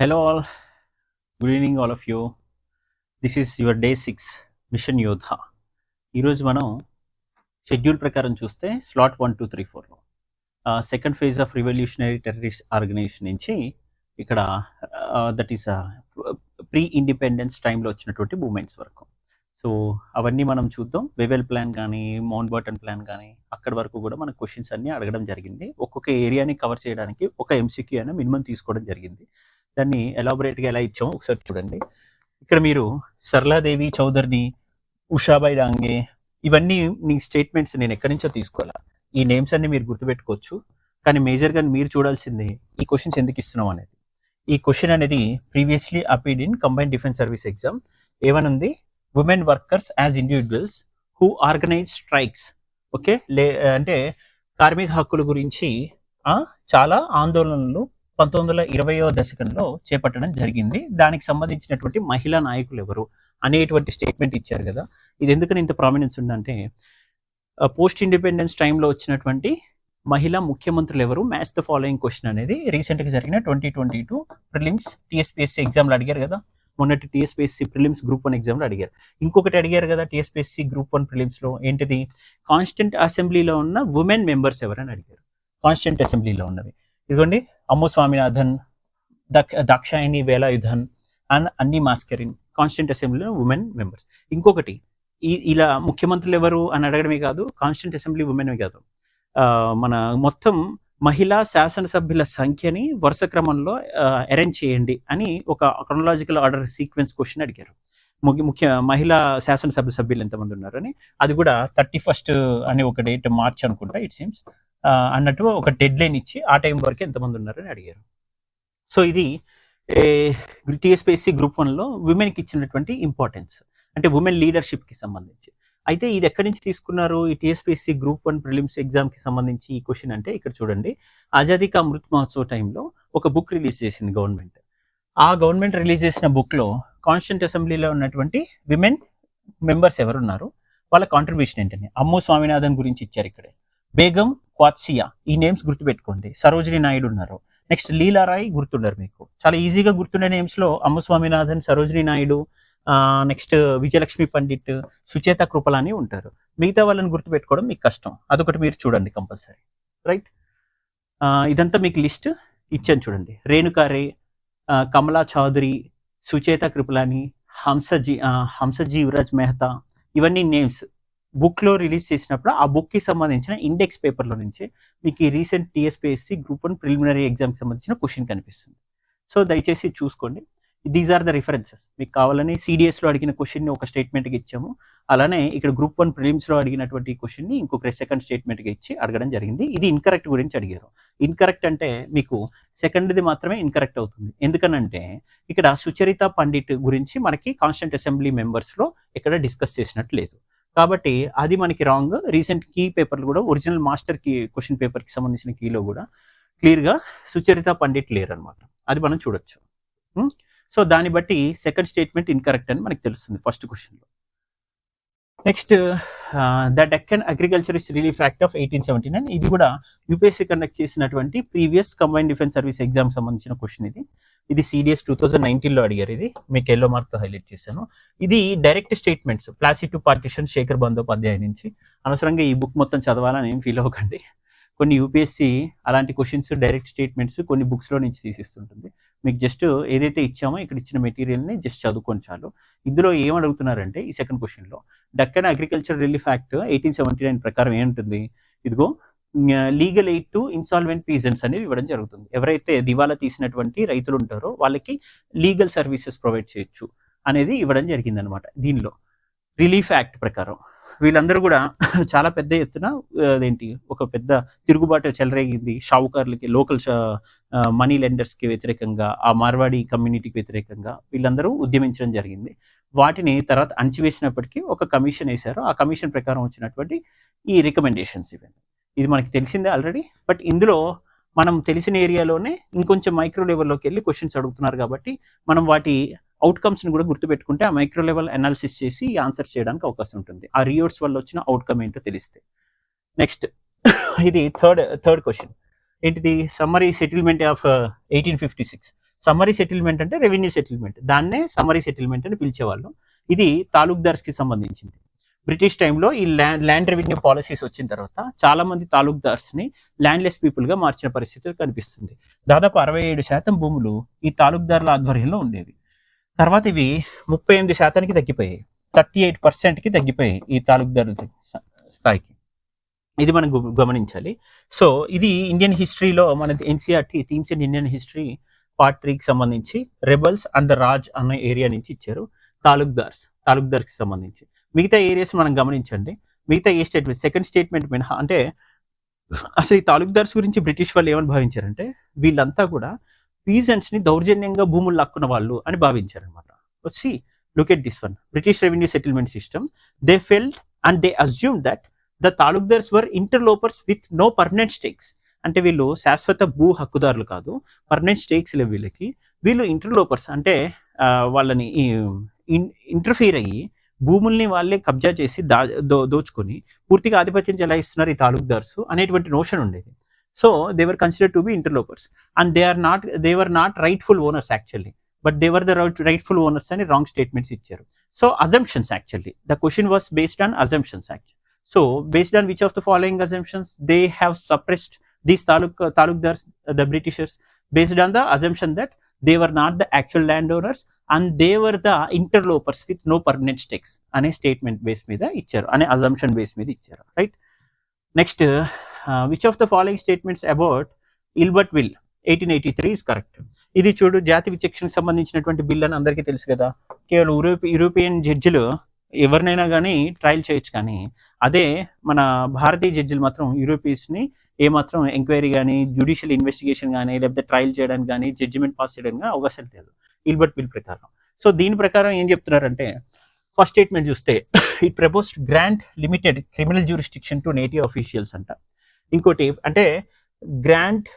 Hello all, good evening all of you. This is your day 6 mission Yodha. ఈరోజు మనం schedule ప్రకారం చూస్తే slot 1 2 3 4లో second phase of revolutionary terrorist organisation నుంచి ఇక్కడ దట్ ఈస్ ప్రీ ఇండిపెండెన్స్ టైంలో వచ్చినటువంటి మూమెంట్స్ వరకు. సో అవన్నీ మనం చూద్దాం. వెవెల్ ప్లాన్ కానీ మౌంట్ బాటన్ ప్లాన్ కానీ అక్కడి వరకు కూడా మన క్వశ్చన్స్ అన్నీ అడగడం జరిగింది. ఒక్కొక్క ఏరియాని కవర్ చేయడానికి ఒక ఎంసీక్యూ అయినా మినిమం తీసుకోవడం జరిగింది. దాన్ని ఎలాబొరేట్గా ఎలా ఇచ్చామో ఒకసారి చూడండి. ఇక్కడ మీరు సరళాదేవి చౌదరిని, ఉషాబాయి డాంగే, ఇవన్నీ నీ స్టేట్మెంట్స్ నేను ఎక్కడి నుంచో తీసుకోవాలా. ఈ నేమ్స్ అన్ని మీరు గుర్తుపెట్టుకోవచ్చు, కానీ మేజర్గా మీరు చూడాల్సింది ఈ క్వశ్చన్స్ ఎందుకు ఇస్తున్నాం అనేది. ఈ క్వశ్చన్ అనేది previously appeared in combined defence service exam. ఏమనుంది? Women workers as individuals who organise strikes. Okay, అంటే కార్మిక హక్కుల గురించి చాలా ఆందోళనలు 1920వ దశకంలో చేపట్టడం జరిగింది. దానికి సంబంధించినటువంటి మహిళా నాయకులు ఎవరు అనేటువంటి స్టేట్మెంట్ ఇచ్చారు కదా. ఇది ఎందుకని ఇంత ప్రామినెన్స్ ఉందంటే, పోస్ట్ ఇండిపెండెన్స్ టైంలో వచ్చినటువంటి మహిళా ముఖ్యమంత్రులు ఎవరు, మ్యాచ్ ద ఫాలోయింగ్ క్వశ్చన్ అనేది రీసెంట్గా జరిగిన 2022 ప్రిలిమ్స్ టీఎస్పీఎస్సీ ఎగ్జామ్లో అడిగారు కదా. మొన్నటి టీఎస్పీఎస్సీ ప్రిలిమ్స్ గ్రూప్ 1 ఎగ్జామ్లో అడిగారు. ఇంకొకటి అడిగారు కదా టీఎస్పీఎస్సీ గ్రూప్ 1 ప్రిలిమ్స్లో, ఏంటిది? కాన్స్టిట్యూంట్ అసెంబ్లీలో ఉన్న ఉమెన్ మెంబర్స్ ఎవరని అడిగారు. కాన్స్టిట్యూంట్ అసెంబ్లీలో ఉన్నవి ఇదిగోండి: అమ్ము స్వామినాథన్, దాక్షాయిని వేలాయుధన్ అండ్ అన్నీ మాస్కరిన్. కాన్స్టిట్యూంట్ అసెంబ్లీలో ఉమెన్ మెంబర్స్. ఇంకొకటి, ఇలా ముఖ్యమంత్రులు ఎవరు అని అడగడమే కాదు, కాన్స్టిట్యూంట్ అసెంబ్లీ ఉమెన్ కాదు, మన మొత్తం మహిళా శాసనసభ్యుల సంఖ్యని వరుస క్రమంలో అరేంజ్ చేయండి అని ఒక క్రొనలాజికల్ ఆర్డర్ సీక్వెన్స్ క్వశ్చన్ అడిగారు. ముఖ్య మహిళా శాసనసభ సభ్యులు ఎంతమంది ఉన్నారని. అది కూడా 31st అని ఒక డేట్, మార్చ్ అనుకుంటా ఇట్ సీమ్స్, అన్నట్టు ఒక డెడ్ లైన్ ఇచ్చి ఆ టైం వరకు ఎంతమంది ఉన్నారని అడిగారు. సో ఇది టీఎస్పీఎస్సీ గ్రూప్ 1లో ఉమెన్కి ఇచ్చినటువంటి ఇంపార్టెన్స్, అంటే ఉమెన్ లీడర్షిప్కి సంబంధించి. అయితే ఇది ఎక్కడి నుంచి తీసుకున్నారు ఈ టీఎస్పీఎస్సీ గ్రూప్ 1 ప్రిలిమ్స్ ఎగ్జామ్కి సంబంధించి ఈ క్వశ్చన్ అంటే, ఇక్కడ చూడండి. ఆజాదీ కా అమృత్ మహోత్సవ్ టైంలో ఒక బుక్ రిలీజ్ చేసింది గవర్నమెంట్. ఆ గవర్నమెంట్ రిలీజ్ చేసిన బుక్లో కాన్స్టిట్యూంట్ అసెంబ్లీలో ఉన్నటువంటి విమెన్ మెంబర్స్ ఎవరున్నారు, వాళ్ళ కాంట్రిబ్యూషన్ ఏంటని. అమ్ము స్వామినాథన్ గురించి ఇచ్చారు ఇక్కడే. బేగం క్వాత్సియా, ఈ నేమ్స్ గుర్తుపెట్టుకోండి. సరోజిని నాయుడు ఉన్నారు. నెక్స్ట్ లీలారాయ్ గుర్తుండరు మీకు. చాలా ఈజీగా గుర్తుండే నేమ్స్లో అమ్ము స్వామినాథన్, సరోజిని నాయుడు, నెక్స్ట్ విజయలక్ష్మి పండిట్, సుచేత కృపలాని ఉంటారు. మిగతా వాళ్ళని గుర్తుపెట్టుకోవడం మీకు కష్టం. అదొకటి మీరు చూడండి కంపల్సరీ, రైట్? ఇదంతా మీకు లిస్ట్ ఇచ్చాను చూడండి. రేణుకారే, కమలా చౌదరి, సుచేత కృపలాని, హంసజీ యువరాజ్ మెహతా, ఇవన్నీ నేమ్స్ బుక్లో రిలీజ్ చేసినప్పుడు ఆ బుక్కి సంబంధించిన ఇండెక్స్ పేపర్లో నుంచి మీకు ఈ రీసెంట్ టీఎస్పీఎస్సీ గ్రూప్ 1 ప్రిలిమినరీ ఎగ్జామ్కి సంబంధించిన క్వశ్చన్ కనిపిస్తుంది. సో దయచేసి చూసుకోండి. These are the references. మీకు కావాలని సిడిఎస్లో అడిగిన క్వశ్చన్ని ఒక స్టేట్మెంట్గా ఇచ్చాము, అలానే ఇక్కడ గ్రూప్ 1 ప్రిలిమ్స్లో అడిగినటువంటి క్వశ్చన్ని ఇంకొక సెకండ్ స్టేట్మెంట్గా ఇచ్చి అడగడం జరిగింది. ఇది ఇన్కరెక్ట్ గురించి అడిగారు. ఇన్కరెక్ట్ అంటే మీకు సెకండ్ది మాత్రమే ఇన్కరెక్ట్ అవుతుంది. ఎందుకనంటే ఇక్కడ సుచరిత పండిట్ గురించి మనకి కాన్స్టిట్యూంట్ అసెంబ్లీ మెంబర్స్లో ఇక్కడ డిస్కస్ చేసినట్టు లేదు, కాబట్టి అది మనకి రాంగ్. రీసెంట్ కీ పేపర్లు కూడా, ఒరిజినల్ మాస్టర్ కీ క్వశ్చన్ పేపర్కి సంబంధించిన కీలో కూడా క్లియర్గా సుచరిత పండిట్ లేరు అనమాట. అది మనం చూడొచ్చు. సో దాన్ని బట్టి సెకండ్ స్టేట్మెంట్ ఇన్కరెక్ట్ అని మనకి తెలుస్తుంది ఫస్ట్ క్వశ్చన్లో. Next, the Deccan agriculturist relief act of 1879. ఇది కూడా యూపీఎస్సీ కండక్ట్ చేసినటువంటి previous combined defence service exam సంబంధించిన క్వశ్చన్. ఇది సిడిఎస్ 2019లో అడిగారు. ఇది మీకు ఎల్లో మార్క్తో హైలైట్ చేశాను. ఇది direct statements, Plassey to partition, Shekhar Bandyopadhyay నుంచి. అనవసరంగా ఈ బుక్ మొత్తం చదవాలని ఏం ఫీల్ అవ్వకండి. కొన్ని యూపీఎస్సీ అలాంటి క్వశ్చన్స్, డైరెక్ట్ స్టేట్మెంట్స్ కొన్ని బుక్స్లో నుంచి తీసిస్తుంటుంది. మీకు జస్ట్ ఏదైతే ఇచ్చామో ఇక్కడ ఇచ్చిన మెటీరియల్ని జస్ట్ చదువుకొని చాలు. ఇందులో ఏమడుగుతున్నారంటే ఈ సెకండ్ క్వశ్చన్లో డక్కన్ అగ్రికల్చర్ రిలీఫ్ యాక్ట్ 1879 ప్రకారం ఏంటుంది? ఇదిగో legal aid to insolvent peasants అనేది ఇవ్వడం జరుగుతుంది. ఎవరైతే దివాలా తీసినటువంటి రైతులు ఉంటారో వాళ్ళకి లీగల్ సర్వీసెస్ ప్రొవైడ్ చేయొచ్చు అనేది ఇవ్వడం జరిగింది అనమాట. దీనిలో రిలీఫ్ యాక్ట్ ప్రకారం వీళ్ళందరూ కూడా చాలా పెద్ద ఎత్తున ఒక పెద్ద తిరుగుబాటు చెలరేగింది. షావుకారులకి, లోకల్ మనీ లెండర్స్కి వ్యతిరేకంగా, ఆ మార్వాడి కమ్యూనిటీకి వ్యతిరేకంగా వీళ్ళందరూ ఉద్యమించడం జరిగింది. వాటిని తర్వాత అణచివేసినప్పటికీ ఒక కమిషన్ వేశారు. ఆ కమిషన్ ప్రకారం వచ్చినటువంటి ఈ రికమెండేషన్స్ ఇవన్నీ. ఇది మనకి తెలిసిందే ఆల్రెడీ, బట్ ఇందులో మనం తెలిసిన ఏరియాలోనే ఇంకొంచెం మైక్రో లెవెల్లోకి వెళ్ళి క్వశ్చన్స్ అడుగుతున్నారు కాబట్టి మనం వాటి అవుట్కమ్స్ని కూడా గుర్తుపెట్టుకుంటే ఆ మైక్రో లెవెల్ అనాలిసిస్ చేసి ఆన్సర్ చేయడానికి అవకాశం ఉంటుంది, ఆ రియోర్స్ వల్ల వచ్చిన అవుట్కమ్ ఏంటో తెలిస్తే. నెక్స్ట్, ఇది థర్డ్ క్వశ్చన్ ఏంటిది? Summary settlement of 1856. Summary settlement అంటే రెవెన్యూ సెటిల్మెంట్, దాన్నే సమ్మరీ సెటిల్మెంట్ అని పిలిచేవాళ్ళు. ఇది తాలూక్దార్స్కి సంబంధించింది. బ్రిటిష్ టైంలో ఈ ల్యాండ్ రెవెన్యూ పాలసీస్ వచ్చిన తర్వాత చాలా మంది తాలూక్దార్స్ని ల్యాండ్లెస్ పీపుల్గా మార్చిన పరిస్థితి కనిపిస్తుంది. దాదాపు 67% భూములు ఈ తాలూక్దారుల ఆధ్వర్యంలో ఉండేవి. తర్వాత ఇవి 38% తగ్గిపోయాయి, 38%కి తగ్గిపోయాయి ఈ తాలూక్దారుల స్థాయికి. ఇది మనం గమనించాలి. సో ఇది ఇండియన్ హిస్టరీలో మన NCERT themes in Indian history part 3కి సంబంధించి రెబల్స్ అండ్ ద రాజ్ అన్న ఏరియా నుంచి ఇచ్చారు. తాలూక్దార్స్కి సంబంధించి మిగతా ఏరియాస్ మనం గమనించండి. మిగతా ఏ స్టేట్మెంట్, సెకండ్ స్టేట్మెంట్ మినహా, అంటే అసలు ఈ తాలూక్దార్స్ గురించి బ్రిటిష్ వాళ్ళు ఏమని భావించారంటే వీళ్ళంతా కూడా పీజెంట్స్ని దౌర్జన్యంగా భూములు లాక్కున్న వాళ్ళు అని భావించారనమాట. వచ్చి look at this one, British revenue settlement system. They felt and they assume that the taluqdars were interlopers with no permanent stakes. అంటే వీళ్ళు శాశ్వత భూ హక్కుదారులు కాదు, పర్మనెంట్ స్టేక్స్ లేవు వీళ్ళకి. వీళ్ళు ఇంటర్లోపర్స్ అంటే వాళ్ళని ఇంటర్ఫీర్ అయ్యి భూముల్ని వాళ్ళే కబ్జా చేసి దోచుకొని పూర్తిగా ఆధిపత్యం చెలాయిస్తున్నారు ఈ తాలూక్దార్స్ అనేటువంటి నోషన్ ఉండేది. So they were considered to be interlopers and they were not rightful owners actually, but they were the rightful owners అని రాంగ్ స్టేట్మెంట్స్ ఇచ్చారు. So assumptions, actually the question was based on assumptions actually. So based on which of the following assumptions they have suppressed these talukdars, the Britishers, based on the assumption that they were not the actual landowners and they were the interlopers with no permanent stakes ane statement base meeda icharu, ane assumption base meeda icharu, right? Next, which of the following statements about Ilbert Bill 1883 is correct? ఇది చూడు, జాతి విచక్షణకు సంబంధించినటువంటి bill అని అందరికీ తెలుసు కదా. కేవలం European జడ్జిలు ఎవరినైనా కానీ ట్రయల్ చేయొచ్చు, కానీ అదే మన భారతీయ జడ్జిలు మాత్రం యూరోపియన్స్ని ఏమాత్రం ఎంక్వైరీ కానీ జ్యుడిషియల్ ఇన్వెస్టిగేషన్ కానీ లేకపోతే ట్రయల్ చేయడానికి కానీ జడ్జిమెంట్ పాస్ చేయడానికి అవకాశం లేదు ఇల్బర్ట్ బిల్ ప్రకారం. సో దీని ప్రకారం ఏం చెప్తున్నారంటే, ఫస్ట్ స్టేట్మెంట్ చూస్తే it proposed grant limited criminal jurisdiction to native officials అంట. ఇంకోటి అంటే grant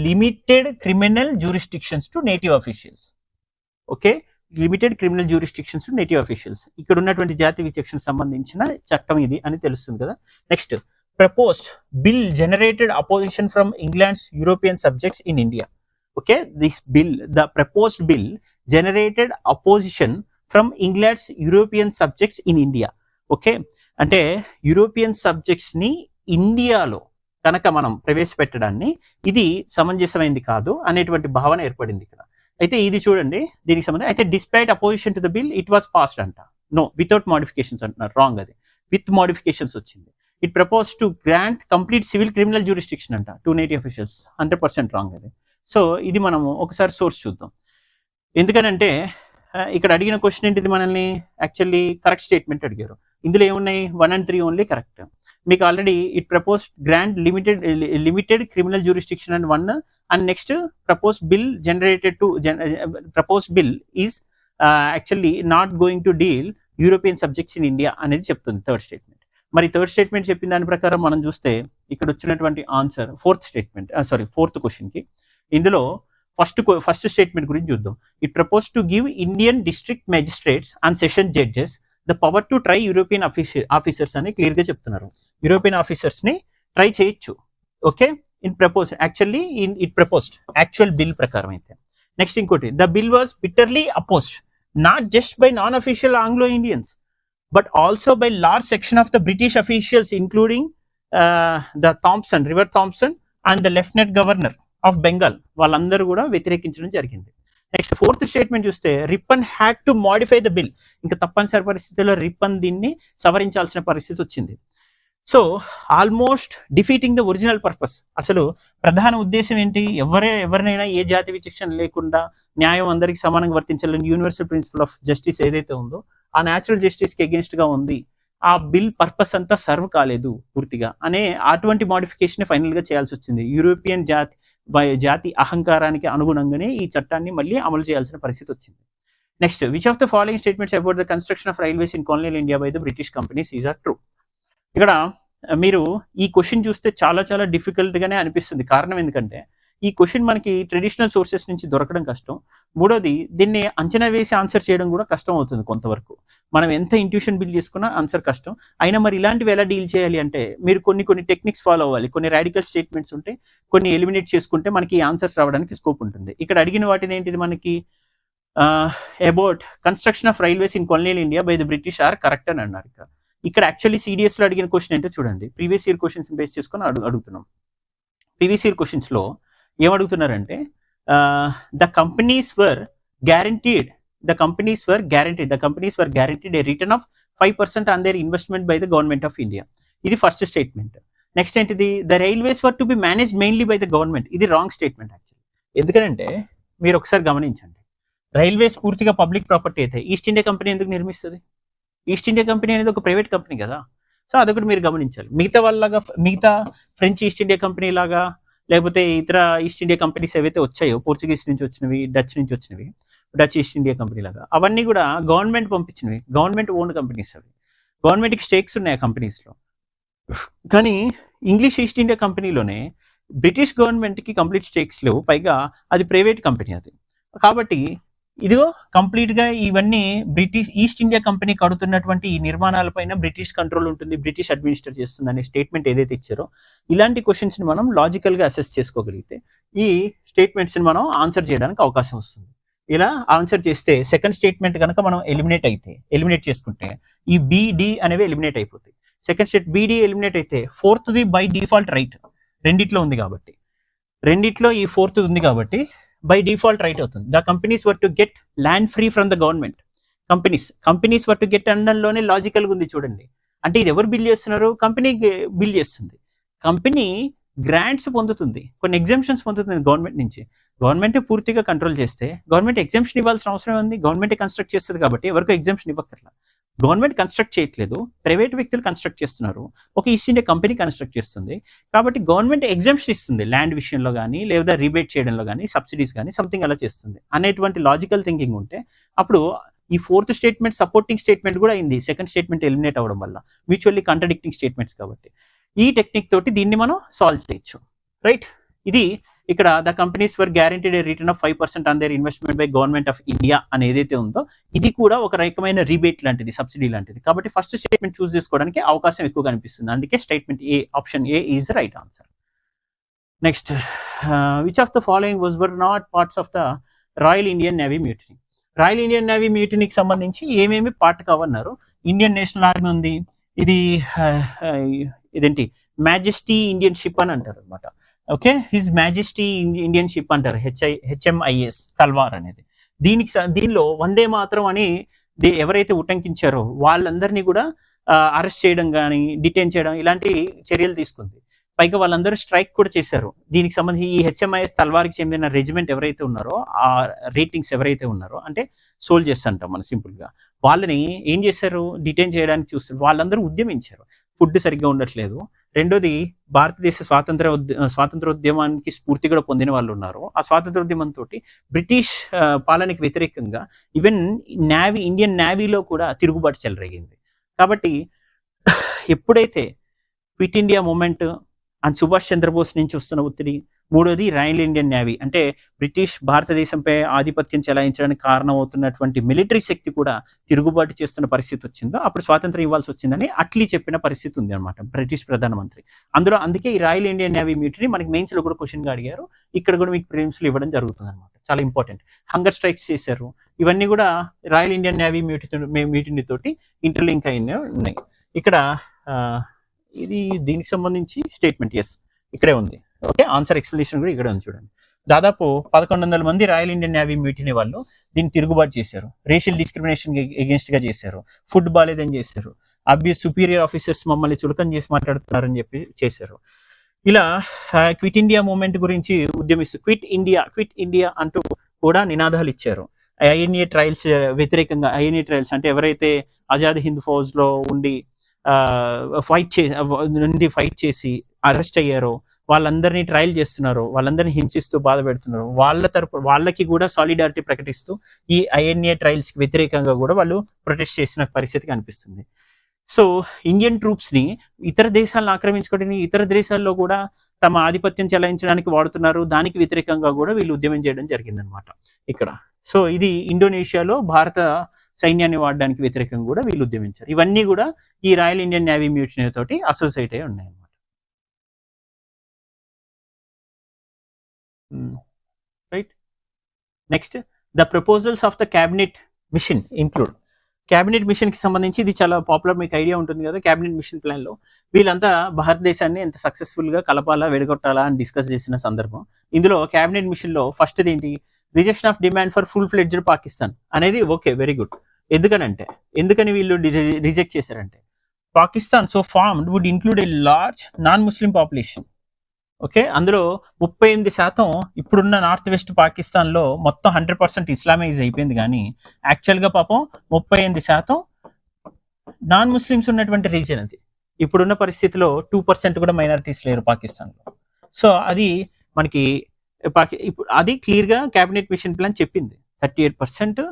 limited criminal జ్యూరిస్డిక్షన్స్ to native officials. Okay, limited criminal జ్యూరిస్డిక్షన్స్ to native officials. ఇక్కడ ఉన్నటువంటి జాతి విచక్షణ సంబంధించిన చట్టం ఇది అని తెలుస్తుంది కదా. Next, proposed bill generated opposition from England's European subjects in India. Okay, this bill, the proposed bill generated opposition from England's European subjects in India. Okay, అంటే యూరోపియన్ సబ్జెక్ట్స్ ని ఇండియాలో కనుక మనం ప్రవేశపెట్టడాన్ని ఇది సమంజసమైంది కాదు అనేటువంటి భావన ఏర్పడింది ఇక్కడ. అయితే ఇది చూడండి, దీనికి సంబంధించి అయితే despite opposition to the bill it was passed అంట. నో, వితౌట్ మోడిఫికేషన్స్ అంటున్నారు, రాంగ్. అది విత్ మోడిఫికేషన్స్ వచ్చింది. It propose to grant complete civil criminal jurisdiction అంట టు నేటివ్ అఫీషియల్స్, 100% రాంగ్ అది. సో ఇది మనము ఒకసారి సోర్స్ చూద్దాం. ఎందుకనంటే ఇక్కడ అడిగిన క్వశ్చన్ ఏంటిది, మనల్ని యాక్చువల్లీ కరెక్ట్ స్టేట్మెంట్ అడిగారు. ఇందులో ఏమున్నాయి, 1 and 3 ఓన్లీ కరెక్ట్. మీకు already it propose grant limited criminal jurisdiction and 1, and next proposed bill generated to proposed bill is actually not going to deal European subjects in India అనేది చెప్తుంది third statement. మరి third statement చెప్పిన దాని ప్రకారం మనం చూస్తే ఇక్కడ వచ్చినటువంటి ఆన్సర్ ఫోర్త్ క్వశ్చన్కి. ఇందులో ఫస్ట్ స్టేట్మెంట్ గురించి చూద్దాం. It propose to give Indian district magistrates and session judges the power to try European officers అని క్లియర్గా చెప్తున్నారు. యూరోపియన్ ఆఫీసర్స్ని ట్రై చేయొచ్చు. Okay, in propose actually it proposed actual bill ప్రకారం అయితే. నెక్స్ట్ ఇంకోటి, the bill was bitterly opposed not just by non official Anglo Indians but also by large section of the British officials including the river Thompson and the lieutenant governor of Bengal. వాళ్ళందరూ కూడా వ్యతిరేకించడం జరిగింది. Next fourth statement చూస్తే Ripon had to modify the bill. ఇంకా తప్పనిసరి పరిస్థితుల్లో Ripon దీన్ని సవరించాల్సిన పరిస్థితి వచ్చింది. So almost defeating the original purpose. అసలు ప్రధాన ఉద్దేశం ఏంటి, ఎవరినైనా ఏ జాతి విచక్షణ లేకుండా న్యాయం అందరికీ సమానంగా వర్తించాలని యూనివర్సల్ ప్రిన్సిపల్ ఆఫ్ జస్టిస్ ఏదైతే ఉందో ఆ న్యాచురల్ జస్టిస్కి అగేన్స్ట్ గా ఉంది. ఆ బిల్ పర్పస్ అంతా సర్వ్ కాలేదు పూర్తిగా అనే అటువంటి మోడిఫికేషన్ ఫైనల్ గా చేయాల్సి వచ్చింది. యూరోపియన్ జాతి అహంకారానికి అనుగుణంగానే ఈ చట్టాన్ని మళ్ళీ అమలు చేయాల్సిన పరిస్థితి వచ్చింది. Next, which of the following statements about the construction of railways in colonial India by the British companies is are true? ఇక్కడ మీరు ఈ క్వశ్చన్ చూస్తే చాలా డిఫికల్ట్ గానే అనిపిస్తుంది. కారణం ఎందుకంటే ఈ క్వశ్చన్ మనకి ట్రెడిషనల్ సోర్సెస్ నుంచి దొరకడం కష్టం. మూడోది దీన్ని అంచనా వేసి ఆన్సర్ చేయడం కూడా కష్టం అవుతుంది కొంతవరకు. మనం ఎంత ఇంట్యూషన్ బిల్డ్ చేసుకున్నా ఆన్సర్ కష్టం. అయినా మరి ఇలాంటివి ఎలా డీల్ చేయాలి అంటే మీరు కొన్ని టెక్నిక్స్ ఫాలో అవ్వాలి. కొన్ని రాడికల్ స్టేట్మెంట్స్ ఉంటే కొన్ని ఎలిమినేట్ చేసుకుంటే మనకి ఆన్సర్స్ రావడానికి స్కోప్ ఉంటుంది. ఇక్కడ అడిగిన వాటిని ఏంటిది మనకి about construction of railways in colonial India by the British are correct అని అన్నారు. ఇక్కడ యాక్చువల్లీ సిడిఎస్లో అడిగిన క్వశ్చన్ ఏంటో చూడండి. ప్రీవియస్ ఇయర్ క్వశ్చన్స్ బేస్ చేసుకొని అడుగుతున్నాం. ప్రీవియస్ ఇయర్ క్వశ్చన్స్లో ఏమడుగుతున్నారంటే the companies were guaranteed a return of 5% on their investment by the government of India. ఇది ఫస్ట్ స్టేట్మెంట్. నెక్స్ట్ ఏంటిది, the railways were to be manage mainly by the government. ఇది wrong statement actually. ఎందుకంటే మీరు ఒకసారి గమనించండి, railways పూర్తిగా public property అయితే East India company ఎందుకు నిర్మిస్తుంది? ఈస్ట్ ఇండియా కంపెనీ అనేది ఒక ప్రైవేట్ కంపెనీ కదా. సో అదొకటి మీరు గమనించాలి. మిగతా ఫ్రెంచ్ ఈస్ట్ ఇండియా కంపెనీ లాగా లేకపోతే ఇతర ఈస్ట్ ఇండియా కంపెనీస్ ఏవైతే వచ్చాయో, పోర్చుగీస్ నుంచి వచ్చినవి, డచ్ నుంచి వచ్చినవి, డచ్ ఈస్ట్ ఇండియా కంపెనీ లాగా, అవన్నీ కూడా గవర్నమెంట్ పంపించినవి, గవర్నమెంట్ ఓన్ కంపెనీస్. అవి గవర్నమెంట్కి స్టేక్స్ ఉన్నాయి ఆ కంపెనీస్లో. కానీ ఇంగ్లీష్ ఈస్ట్ ఇండియా కంపెనీలోనే బ్రిటిష్ గవర్నమెంట్కి కంప్లీట్ స్టేక్స్ లేవు, పైగా అది ప్రైవేట్ కంపెనీ అది. కాబట్టి ఇదిగో కంప్లీట్గా ఇవన్నీ బ్రిటిష్ ఈస్ట్ ఇండియా కంపెనీ కడుతున్నటువంటి ఈ నిర్మాణాలపైన బ్రిటిష్ కంట్రోల్ ఉంటుంది, బ్రిటిష్ అడ్మినిస్టర్ చేస్తుంది అనే స్టేట్మెంట్ ఏదైతే ఇచ్చారో, ఇలాంటి క్వశ్చన్స్ని మనం లాజికల్గా అసెస్ చేసుకోగలిగితే ఈ స్టేట్మెంట్స్ని మనం ఆన్సర్ చేయడానికి అవకాశం వస్తుంది. ఇలా ఆన్సర్ చేస్తే సెకండ్ స్టేట్మెంట్ కనుక మనం ఎలిమినేట్ చేసుకుంటే ఈ బిడి అనేవి ఎలిమినేట్ అయిపోతాయి. సెకండ్ స్టేట్ బిడి ఎలిమినేట్ అయితే ఫోర్త్ది బై డిఫాల్ట్ రైట్, రెండిట్లో ఈ ఫోర్త్ ఉంది కాబట్టి బై డిఫాల్ట్ రైట్ అవుతుంది. The companies were to get land free from the government. Companies were to get అనడంలోనే లాజికల్గా ఉంది చూడండి. అంటే ఇది ఎవరు బిల్ చేస్తున్నారు? కంపెనీ బిల్ చేస్తుంది. కంపెనీ గ్రాంట్స్ పొందుతుంది, కొన్ని ఎగ్జామ్షన్స్ పొందుతుంది గవర్నమెంట్ నుంచి. గవర్నమెంట్ పూర్తిగా కంట్రోల్ చేస్తే గవర్నమెంట్ ఎగ్జామ్షన్ ఇవ్వాల్సిన అవసరం ఉంది. గవర్నమెంట్ కన్స్ట్రక్ట్ చేస్తుంది కాబట్టి ఎవరికో ఎగ్జామ్షన్ ఇవ్వక్కర్లా. గవర్నమెంట్ కన్స్ట్రక్ట్ చేయట్లేదు, ప్రైవేట్ వ్యక్తులు కన్స్ట్రక్ట్ చేస్తున్నారు. ఒక ఈస్ట్ ఇండియా కంపెనీ కన్స్ట్రక్ట్ చేస్తుంది కాబట్టి గవర్నమెంట్ ఎగ్జామ్షన్ ఇస్తుంది, ల్యాండ్ విషయంలో కానీ లేదా రిబేట్ చేయడంలో కానీ, సబ్సిడీస్ కానీ సంథింగ్ అలా చేస్తుంది అనేటువంటి లాజికల్ థింకింగ్ ఉంటే అప్పుడు ఈ ఫోర్త్ స్టేట్మెంట్ సపోర్టింగ్ స్టేట్మెంట్ కూడా అయింది. సెకండ్ స్టేట్మెంట్ ఎలిమినేట్ అవ్వడం వల్ల మ్యూచువల్లీ కాంట్రడిక్టింగ్ స్టేట్మెంట్స్ కాబట్టి ఈ టెక్నిక్ తోటి దీన్ని మనం సాల్వ్ చేయొచ్చు. రైట్, ఇది ఇక్కడ the companies were guaranteed a return of 5% on their investment by government of India అని ఏదైతే ఉందో ఇది కూడా ఒక రకమైన రిబేట్ లాంటిది, సబ్సిడీ లాంటిది. కాబట్టి ఫస్ట్ స్టేట్మెంట్ చూస్ చేసుకోవడానికి అవకాశం ఎక్కువ కనిపిస్తుంది. అందుకే statement A, option A is the right answer. Next, which of the following were not parts of the Royal Indian Navy mutiny. Royal Indian Navy మ్యూటనీకి సంబంధించి ఏమేమి పార్ట్ కావన్నారు? ఇండియన్ నేషనల్ ఆర్మీ ఉంది, ఇదేంటి మాజెస్టీ ఇండియన్ షిప్ అని అంటారు అనమాట. Okay, his majesty Indian ship అంటారు, హెచ్ఎంఐఎస్ తల్వార్ అనేది. దీనిలో వందే మాత్రం అని ఎవరైతే ఉటంకించారో వాళ్ళందరినీ కూడా అరెస్ట్ చేయడం కానీ, డిటైన్ చేయడం ఇలాంటి చర్యలు తీసుకుంది. పైగా వాళ్ళందరూ స్ట్రైక్ కూడా చేశారు. దీనికి సంబంధించి ఈ హెచ్ఎంఐఎస్ తల్వార్కి చెందిన రెజిమెంట్ ఎవరైతే ఉన్నారో, ఆ రేటింగ్స్ ఎవరైతే ఉన్నారో, అంటే సోల్జర్స్ అంటాం మనం సింపుల్గా, వాళ్ళని ఏం చేశారు? డిటైన్ చేయడానికి చూస్తారు. వాళ్ళందరూ ఉద్యమించారు. ఫుడ్ సరిగ్గా ఉండట్లేదు. రెండోది, భారతదేశ స్వాతంత్రోద్యమానికి స్ఫూర్తి కూడా పొందిన వాళ్ళు ఉన్నారు. ఆ స్వాతంత్రోద్యమంతో బ్రిటిష్ పాలనకి వ్యతిరేకంగా ఈవెన్ ఇండియన్ నేవీలో కూడా తిరుగుబాటు చెలరేగింది. కాబట్టి ఎప్పుడైతే quit India movement and Subhash Chandra Bose నుంచి వస్తున్న ఒత్తిడి, మూడోది రాయల్ ఇండియన్ నేవీ అంటే బ్రిటిష్ భారతదేశంపై ఆధిపత్యం చెలాయించడానికి కారణమవుతున్నటువంటి మిలిటరీ శక్తి కూడా తిరుగుబాటు చేస్తున్న పరిస్థితి వచ్చిందో అప్పుడు స్వాతంత్రం ఇవ్వాల్సి వచ్చిందని అట్లీ చెప్పిన పరిస్థితి ఉంది అనమాట బ్రిటిష్ ప్రధానమంత్రి. అందుకే ఈ రాయల్ ఇండియన్ నేవీ మ్యూటనీ మనకి మెయిన్స్ లో కూడా క్వశ్చన్గా అడిగారు, ఇక్కడ కూడా మీకు ప్రిలిమ్స్ లో ఇవ్వడం జరుగుతుంది అనమాట. చాలా ఇంపార్టెంట్. హంగర్ స్ట్రైక్స్ చేశారు, ఇవన్నీ కూడా రాయల్ ఇండియన్ నేవీ మ్యూటనీ తోటి ఇంటర్లింక్ అయిన ఉన్నాయి. ఇక్కడ ఇది దీనికి సంబంధించి స్టేట్మెంట్ ఎస్ ఇక్కడే ఉంది. ఓకే, ఆన్సర్ ఎక్స్ప్లెనేషన్ కూడా ఇక్కడే ఉంది చూడండి. దాదాపు 1100 మంది రాయల్ ఇండియన్ నేవీ మ్యూటనీ వాళ్ళు దీన్ని తిరుగుబాటు చేశారు, రేషియల్ డిస్క్రిమినేషన్ ఎగెన్స్ట్ గా చేశారు, ఫుడ్ బాలేదని చేశారు, అబ్యూస్ సుపీరియర్ ఆఫీసర్స్ మమ్మల్ని చులకన చేసి మాట్లాడుతున్నారని చెప్పి చేశారు. ఇలా క్విట్ ఇండియా మూవ్మెంట్ గురించి ఉద్యమిస్తూ క్విట్ ఇండియా అంటూ కూడా నినాదాలు ఇచ్చారు. ఐఎన్ఏ ట్రయల్స్ వ్యతిరేకంగా, ఐఎన్ఏ ట్రయల్స్ అంటే ఎవరైతే ఆజాద్ హింద్ ఫౌజ్ లో ఉండి ఫైట్ చేసి అరెస్ట్ అయ్యారో వాళ్ళందరినీ ట్రయల్ చేస్తున్నారు, వాళ్ళందరినీ హింసిస్తూ బాధ పెడుతున్నారు, వాళ్ళకి కూడా సాలిడారిటీ ప్రకటిస్తూ ఈ ఐఎన్ఏ ట్రయల్స్ కి వ్యతిరేకంగా కూడా వాళ్ళు ప్రొటెస్ట్ చేసిన పరిస్థితి కనిపిస్తుంది. సో ఇండియన్ ట్రూప్స్ ని ఇతర దేశాలను ఆక్రమించుకోవడానికి, ఇతర దేశాల్లో కూడా తమ ఆధిపత్యం చెలాయించడానికి వాడుతున్నారు, దానికి వ్యతిరేకంగా కూడా వీళ్ళు ఉద్యమం చేయడం జరిగిందనమాట ఇక్కడ. సో ఇది ఇండోనేషియాలో భారత సైన్యాన్ని వాడడానికి వ్యతిరేకంగా కూడా వీళ్ళు ఉద్యమించారు. ఇవన్నీ కూడా ఈ రాయల్ ఇండియన్ నేవీ మ్యూటినీ తోటి అసోసియేట్ అయి ఉన్నాయి అనమాట. Right. Next, the proposals of the cabinet machine include. Cabinet మిషన్కి సంబంధించి ఇది చాలా పాపులర్, మీకు ఐడియా ఉంటుంది కదా. క్యాబినెట్ మిషన్ ప్లాన్లో వీళ్ళంతా భారతదేశాన్ని ఎంత సక్సెస్ఫుల్గా కలపాలా, విడగొట్టాలా అని డిస్కస్ చేసిన సందర్భం. ఇందులో క్యాబినెట్ మిషన్లో ఫస్ట్ది ఏంటి, rejection of demand for full fledged Pakistan అనేది. Okay, very good. ఎందుకని వీళ్ళు రిజెక్ట్ చేశారంటే, Pakistan so formed would include a large non Muslim population. Okay, అందులో 38% ఇప్పుడున్న నార్త్ వెస్ట్ పాకిస్తాన్లో మొత్తం 100% ఇస్లామైజ్ అయిపోయింది, కానీ యాక్చువల్గా పాపం 38% నాన్ ముస్లిమ్స్ ఉన్నటువంటి రీజన్ అది. ఇప్పుడున్న పరిస్థితిలో 2% కూడా మైనారిటీస్ లేరు పాకిస్తాన్లో. సో అది మనకి ఇప్పుడు అది క్లియర్గా క్యాబినెట్ మిషన్ ప్లాన్ చెప్పింది. 38%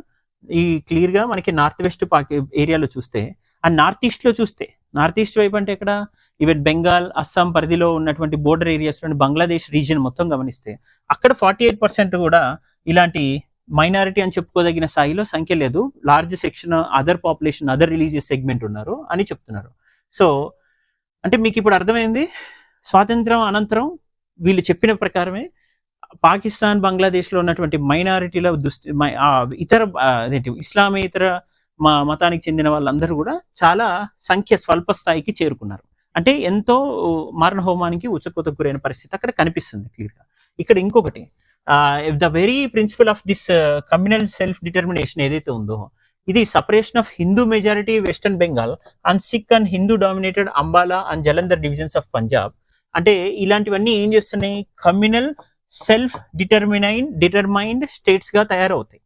ఈ క్లియర్గా మనకి నార్త్ వెస్ట్ ఏరియాలో చూస్తే, అండ్ నార్త్ ఈస్ట్ వైపు అంటే ఎక్కడ, ఈవెన్ బెంగాల్, అస్సాం పరిధిలో ఉన్నటువంటి బోర్డర్ ఏరియాస్లోని బంగ్లాదేశ్ రీజియన్ మొత్తం గమనిస్తే అక్కడ 48% కూడా ఇలాంటి మైనారిటీ అని చెప్పుకోదగిన స్థాయిలో సంఖ్య లేదు. Large section other population, other religious segment ఉన్నారు అని చెప్తున్నారు. సో అంటే మీకు ఇప్పుడు అర్థమైంది, స్వాతంత్రం అనంతరం వీళ్ళు చెప్పిన ప్రకారమే పాకిస్తాన్, బంగ్లాదేశ్లో ఉన్నటువంటి మైనారిటీల ఇతర ఇస్లామేతర మతానికి చెందిన వాళ్ళందరూ కూడా చాలా స్వల్ప స్థాయికి చేరుకున్నారు. అంటే ఎంతో మారణ హోమానికి ఉచ్చకోతకు గురైన పరిస్థితి అక్కడ కనిపిస్తుంది క్లియర్గా. ఇక్కడ ఇంకొకటి, the very principle of this communal self determination ఏదైతే ఉందో, ఇది separation of Hindu majority western Bengal and Sikh and Hindu dominated Ambala and Jalandhar divisions of Punjab. అంటే ఇలాంటివన్నీ ఏం చేస్తున్నాయి, కమ్యూనల్ సెల్ఫ్ డిటర్మైన్డ్ స్టేట్స్ గా తయారవుతాయి.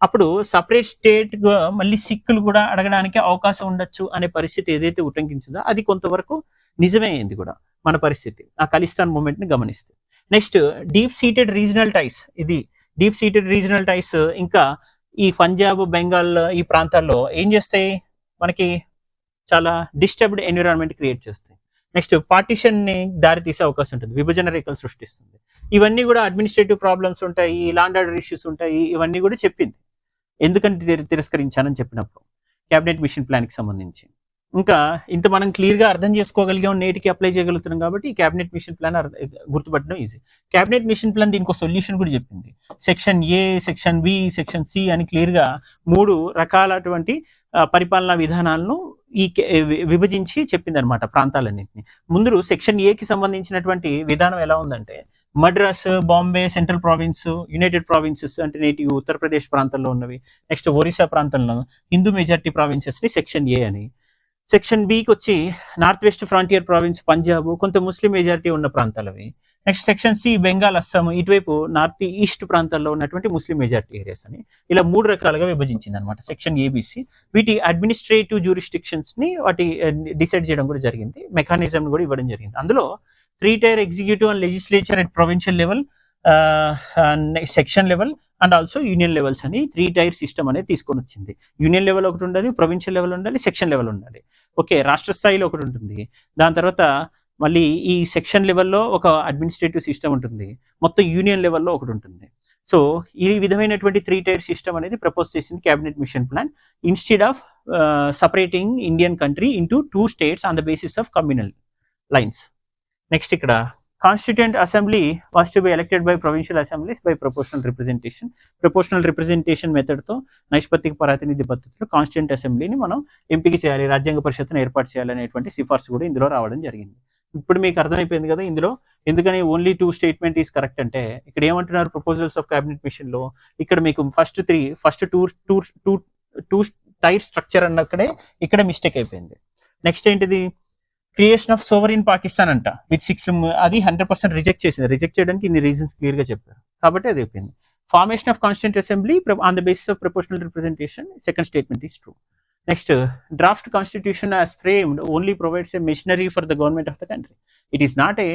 అప్పుడు సపరేట్ స్టేట్ గా మళ్ళీ సిక్కులు కూడా అడగడానికి అవకాశం ఉండొచ్చు అనే పరిస్థితి ఏదైతే ఉటంకించిందో అది కొంతవరకు నిజమే అయింది కూడా మన పరిస్థితి ఆ ఖలిస్తాన్ మూమెంట్ ని గమనిస్తే. నెక్స్ట్, డీప్ సీటెడ్ రీజనల్ టైస్ ఇంకా ఈ పంజాబ్, బెంగాల్ ఈ ప్రాంతాల్లో ఏం చేస్తాయి, మనకి చాలా డిస్టర్బ్డ్ ఎన్విరాన్మెంట్ క్రియేట్ చేస్తాయి. నెక్స్ట్, పార్టిషన్ ని దారి తీసే అవకాశం ఉంటుంది, విభజన రేఖలు సృష్టిస్తుంది. ఇవన్నీ కూడా అడ్మినిస్ట్రేటివ్ ప్రాబ్లమ్స్ ఉంటాయి, లాండ్ ఆర్డర్ ఇష్యూస్ ఉంటాయి, ఇవన్నీ కూడా చెప్పింది. ఎందుకంటే తిరస్కరించానని చెప్పినప్పుడు క్యాబినెట్ మిషన్ ప్లాన్కి సంబంధించి ఇంకా ఇంత మనం క్లియర్గా అర్థం చేసుకోగలిగాం, నేటికి అప్లై చేయగలుగుతున్నాం. కాబట్టి ఈ క్యాబినెట్ మిషన్ ప్లాన్ గుర్తుపట్టడం ఈజీ. క్యాబినెట్ మిషన్ ప్లాన్ దీనికి ఒక సొల్యూషన్ కూడా చెప్పింది. Section A, section B, section C అని క్లియర్గా 3 రకాలటువంటి పరిపాలనా విధానాలను విభజించి చెప్పింది అనమాట ప్రాంతాలన్నింటినీ. ముందు సెక్షన్ ఏకి సంబంధించినటువంటి విధానం ఎలా ఉందంటే, Madras, Bombay, central province, united provinces అంటే నేటి ఉత్తరప్రదేశ్ ప్రాంతంలో ఉన్నవి, నెక్స్ట్ ఒరిస్సా ప్రాంతంలో హిందూ మెజారిటీ ప్రావిన్సెస్ ని సెక్షన్ ఏ అని. సెక్షన్ బికి వచ్చి north west frontier province, Punjab, కొంత ముస్లిం మెజారిటీ ఉన్న ప్రాంతాలు అవి. Next section C Bengal, Assam, ఇటువైపు నార్త్ ఈస్ట్ ప్రాంతాల్లో ఉన్నటువంటి ముస్లిం మెజారిటీ ఏరియాస్ అని. ఇలా 3 రకాలుగా విభజించింది అనమాట సెక్షన్ ఏబిసి. వీటి అడ్మినిస్ట్రేటివ్ జ్యూరిస్డిక్షన్స్ ని వాటి డిసైడ్ చేయడం కూడా జరిగింది, మెకానిజం కూడా ఇవ్వడం జరిగింది. అందులో 3-tier executive and legislature at provincial level, section level and also union levels అని 3-tier సిస్టమ్ అనేది తీసుకొని వచ్చింది. యూనియన్ లెవెల్ ఒకటి ఉండాలి, ప్రొవిన్షియల్ లెవెల్ ఉండాలి, సెక్షన్ లెవెల్ ఉండాలి. ఓకే, రాష్ట్ర స్థాయిలో ఒకటి ఉంటుంది, దాని తర్వాత మళ్ళీ ఈ సెక్షన్ లెవెల్లో ఒక అడ్మినిస్ట్రేటివ్ సిస్టమ్ ఉంటుంది, మొత్తం యూనియన్ లెవెల్లో ఒకటి ఉంటుంది. సో ఈ విధమైనటువంటి 3-tier సిస్టమ్ అనేది ప్రపోజ్ చేసింది cabinet mission plan, instead of separating Indian country into 2 states on the basis of communal lines. Next, ఇక్కడ constituent assembly was to be elected by provincial assemblies by proportional representation మెథడ్తో నైష్పత్తిక ప్రాతినిధ్య పద్ధతిలో constituent అసెంబ్లీని మనం ఎంపిక చేయాలి, రాజ్యాంగ పరిషత్తును ఏర్పాటు చేయాలనేటువంటి సిఫార్సు కూడా ఇందులో రావడం జరిగింది. ఇప్పుడు మీకు అర్థమైపోయింది కదా ఇందులో ఎందుకని ఓన్లీ 2 స్టేట్మెంట్ ఈస్ కరెక్ట్ అంటే. ఇక్కడ ఏమంటున్నారు ప్రపోజల్స్ ఆఫ్ క్యాబినెట్ మిషన్ లో, ఇక్కడ మీకు ఫస్ట్ టూ టైర్ స్ట్రక్చర్ అన్నక్కడే ఇక్కడ మిస్టేక్ అయిపోయింది. నెక్స్ట్ ఏంటిది, క్రియేషన్ ఆఫ్ సోవరిన్ పాకిస్తాన్ అంట విత్ 6, అది 100% రిజెక్ట్ చేయడానికి ఇన్ని రీజన్స్ క్లియర్ గా చెప్పారు కాబట్టి అది అయిపోయింది. Formation of constituent assembly on the basis of proportional representation, second statement is true. Next, draft constitution as framed only provides a machinery for the government of the country. It is not a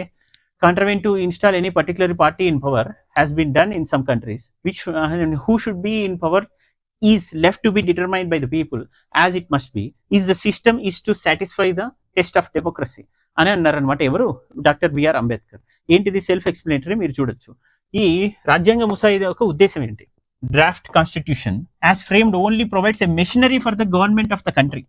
contravent to install any particular party in power, has been done in some countries, which who should be in power is left to be determined by the people as it must be, is the system is to satisfy the test of democracy అని అన్నారు అనమాట. ఎవరు, doctor B R Ambedkar. ఏంటిది self explanatory, మీరు చూడొచ్చు. ఈ రాజ్యాంగ ముసాయిదా యొక్క ఉద్దేశం ఏంటి? Draft constitution as framed only provides a machinery for the government of the country.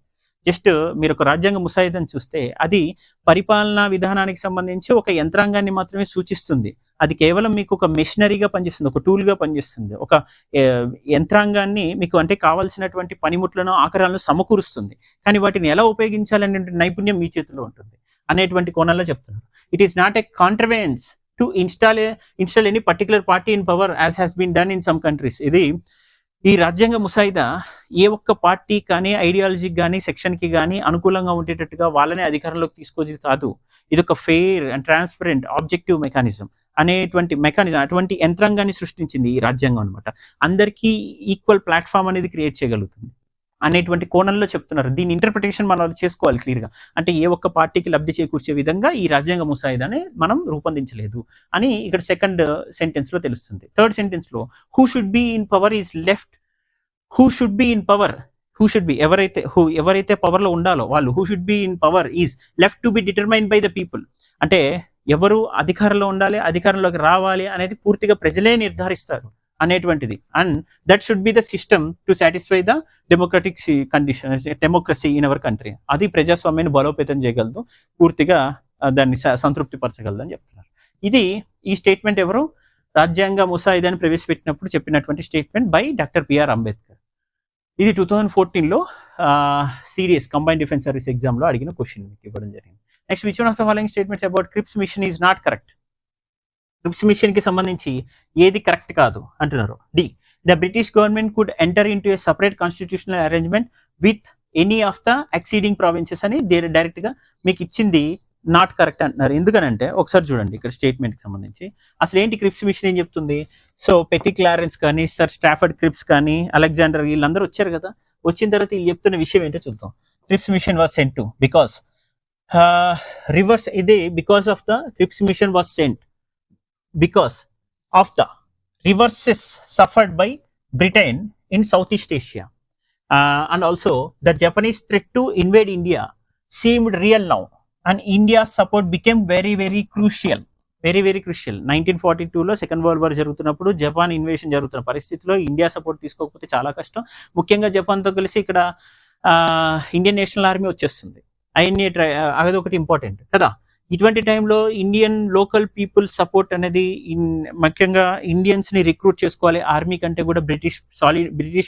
Just మీరు ఒక రాజ్యాంగ ముసాయిదాను చూస్తే అది పరిపాలనా విధానానికి సంబంధించి ఒక యంత్రాంగాన్ని మాత్రమే సూచిస్తుంది. అది కేవలం మీకు ఒక మెషినరీగా పనిచేస్తుంది, ఒక టూల్గా పనిచేస్తుంది, ఒక యంత్రాంగాన్ని మీకు అంటే కావాల్సినటువంటి పనిముట్లను ఆకారాలను సమకూరుస్తుంది. కానీ వాటిని ఎలా ఉపయోగించాలనే నైపుణ్యం మీ చేతిలో ఉంటుంది అనేటువంటి కోణంలో చెప్తున్నారు. It is not a contrivance to install any particular party in power as has been done in some countries. ఇది ఈ రాజ్యాంగ ముసాయిదా ఏ ఒక్క పార్టీ కానీ, ఐడియాలజీకి కానీ, సెక్షన్కి కానీ అనుకూలంగా ఉండేటట్టుగా వాళ్ళనే అధికారంలోకి తీసుకొచ్చి కాదు. ఇది ఒక fair and transparent objective mechanism అనేటువంటి మెకానిజం, అటువంటి యంత్రాంగాన్ని సృష్టించింది ఈ రాజ్యాంగం అనమాట. అందరికీ ఈక్వల్ ప్లాట్ఫామ్ అనేది క్రియేట్ చేయగలుగుతుంది అనేటువంటి కోణంలో చెప్తున్నారు. దీని ఇంటర్ప్రిటేషన్ మనం చేసుకోవాలి క్లియర్గా. అంటే ఏ ఒక్క పార్టీకి లబ్ధి చేకూర్చే విధంగా ఈ రాజ్యాంగ ముసాయిదాని మనం రూపొందించలేదు అని ఇక్కడ సెకండ్ సెంటెన్స్లో తెలుస్తుంది. థర్డ్ సెంటెన్స్లో who should be in power is left. Who should be in power, who should be ఎవరైతే పవర్లో ఉండాలో వాళ్ళు, who should be in power is left to be determined by the people. అంటే ఎవరు అధికారంలో ఉండాలి, అధికారంలోకి రావాలి అనేది పూర్తిగా ప్రజలే నిర్ధారిస్తారు అనేటువంటిది. And that should be the system to satisfy the democratic condition, democracy in our country. అది ప్రజాస్వామ్యాన్ని బలోపేతం చేయగలదు, పూర్తిగా దాన్ని సంతృప్తి పరచగలదు అని చెప్తున్నారు. ఇది ఈ స్టేట్మెంట్ ఎవరు రాజ్యాంగ ముసాయిదాన్ని ప్రవేశపెట్టినప్పుడు చెప్పినటువంటి statement by doctor B R Ambedkar. ఇది 2014లో సిడిఎస్ కంబైన్డ్ డిఫెన్స్ సర్వీస్ ఎగ్జామ్లో అడిగిన క్వశ్చన్ మీకు ఇవ్వడం జరిగింది. Next, which one of the following statements about Cripps mission is not correct? Cripps మిషన్కి సంబంధించి ఏది కరెక్ట్ కాదు అంటున్నారు. D, the British government could enter into a separate constitutional arrangement with any of the exceeding provinces అని డైరెక్ట్గా మీకు ఇచ్చింది not correct అంటున్నారు. ఎందుకనంటే ఒకసారి చూడండి ఇక్కడ స్టేట్మెంట్కి సంబంధించి అసలు ఏంటి క్రిప్స్ మిషన్ ఏం చెప్తుంది. సో పెతి క్లారెన్స్ కానీ, సర్ స్టాఫర్డ్ క్రిప్స్ కానీ, అలెగ్జాండర్, వీళ్ళందరూ వచ్చారు కదా. వచ్చిన తర్వాత వీళ్ళు చెప్తున్న విషయం ఏంటో చూద్దాం. Cripps mission was sent to because reverses, ఇది because of the Cripps mission was sent because of the reverses suffered by Britain in Southeast Asia, and also the Japanese threat to invade India seemed real now, and India's support became very very crucial. 1942లో second world war జరుగుతున్నప్పుడు, Japan invasion జరుగుతున్న పరిస్థితిలో India support తీసుకోకపోతే చాలా కష్టం. ముఖ్యంగా జపాన్తో కలిసి ఇక్కడ ఇండియన్ నేషనల్ ఆర్మీ వచ్చేస్తుంది. అది ఒకటి ఇంపార్టెంట్ కదా. ఇటువంటి టైంలో ఇండియన్ లోకల్ పీపుల్ సపోర్ట్ అనేది ముఖ్యంగా ఇండియన్స్ని రిక్రూట్ చేసుకోవాలి. ఆర్మీ కంటే కూడా బ్రిటిష్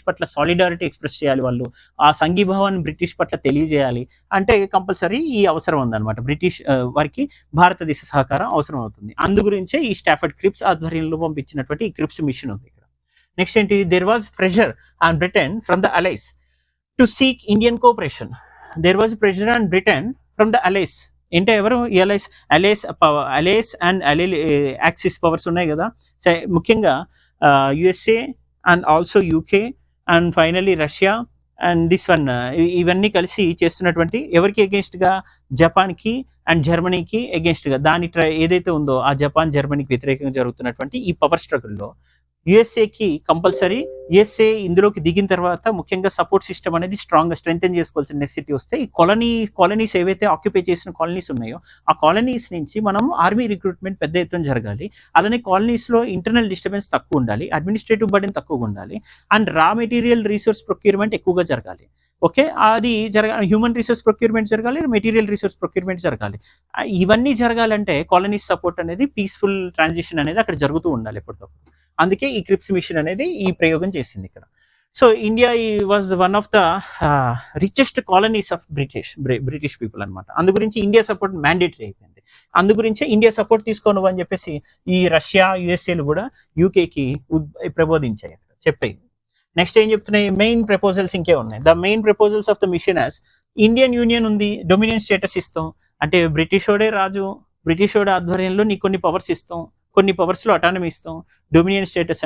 పట్ల సాలిడారిటీ ఎక్స్ప్రెస్ చేయాలి. వాళ్ళు ఆ సంఘీభావాన్ని బ్రిటిష్ పట్ల తెలియజేయాలి. అంటే కంపల్సరీ ఈ అవసరం ఉందన్నమాట. బ్రిటిష్ వారికి భారతదేశ సహకారం అవసరం అవుతుంది. అందు గురించే ఈ స్టాఫర్డ్ క్రిప్స్ ఆధ్వర్యంలో పంపించినటువంటి ఈ క్రిప్స్ మిషన్ ఉంది ఇక్కడ. నెక్స్ట్ ఏంటి, there was pressure on Britain from the allies to seek Indian cooperation. There was pressure on Britain from the allies. ఏంటో ఎవరు అలైస్ అండ్ యాక్సిస్ పవర్స్ ఉన్నాయి కదా. ముఖ్యంగా USA and also UK and finally Russia and this one, ఇవన్నీ కలిసి చేస్తున్నటువంటి ఎవరికి అగేన్స్ట్గా, జపాన్కి and జర్మనీకి అగేన్స్ట్గా. దాని ఏదైతే ఉందో ఆ జపాన్ జర్మనీకి వ్యతిరేకంగా జరుగుతున్నటువంటి ఈ పవర్ స్ట్రగుల్లో యుఎస్ఏకి కంపల్సరీ, యుఎస్ఏ ఇందులోకి దిగిన తర్వాత ముఖ్యంగా సపోర్ట్ సిస్టమ్ అనేది స్ట్రెంగ్తెన్ చేసుకోవాల్సిన నెసెసిటీ వస్తే ఈ కాలనీస్ ఏవైతే ఆక్యుపై చేసిన కాలనీస్ ఉన్నాయో ఆ కాలనీస్ నుంచి మనం ఆర్మీ రిక్రూట్మెంట్ పెద్ద ఎత్తున జరగాలి. అలానే కాలనీస్లో ఇంటర్నల్ డిస్టర్బెన్స్ తక్కువ ఉండాలి, అడ్మినిస్ట్రేటివ్ బర్డెన్ తక్కువగా ఉండాలి, and raw material resource procurement ఎక్కువగా జరగాలి. ఓకే, అది హ్యూమన్ రిసోర్స్ ప్రొక్యూర్మెంట్ జరగాలి, మెటీరియల్ రిసోర్స్ ప్రొక్యూర్మెంట్ జరగాలి. ఇవన్నీ జరగాలంటే కాలనీస్ సపోర్ట్ అనేది, పీస్ఫుల్ ట్రాన్సిషన్ అనేది అక్కడ జరుగుతూ ఉండాలి ఎప్పటికప్పుడు. అందుకే ఈ క్రిప్స్ మిషన్ అనేది ఈ ప్రయోగం చేసింది ఇక్కడ. So India was one of the richest colonies of British people అనమాట. అందు గురించి ఇండియా సపోర్ట్ మ్యాండేటరీ అయిపోయింది. అందు గురించే ఇండియా సపోర్ట్ తీసుకోను అని చెప్పేసి ఈ రష్యా, యుఎస్ఏలు కూడా యూకేకి ప్రబోధించాయి, చెప్పాయి. నెక్స్ట్ ఏం చెప్తున్నాయి, మెయిన్ ప్రపోజల్స్ ఇంకే ఉన్నాయి. The main proposals of the mission as Indian union ఉంది, డొమినియన్ స్టేటస్ ఇస్తాం. అంటే బ్రిటిషోడే రాజు, బ్రిటిషోడే ఆధ్వర్యంలో నీకు కొన్ని పవర్స్ ఇస్తాం, కొన్ని పవర్స్లో అటానమీ ఇస్తాం. డొమినియన్ స్టేటస్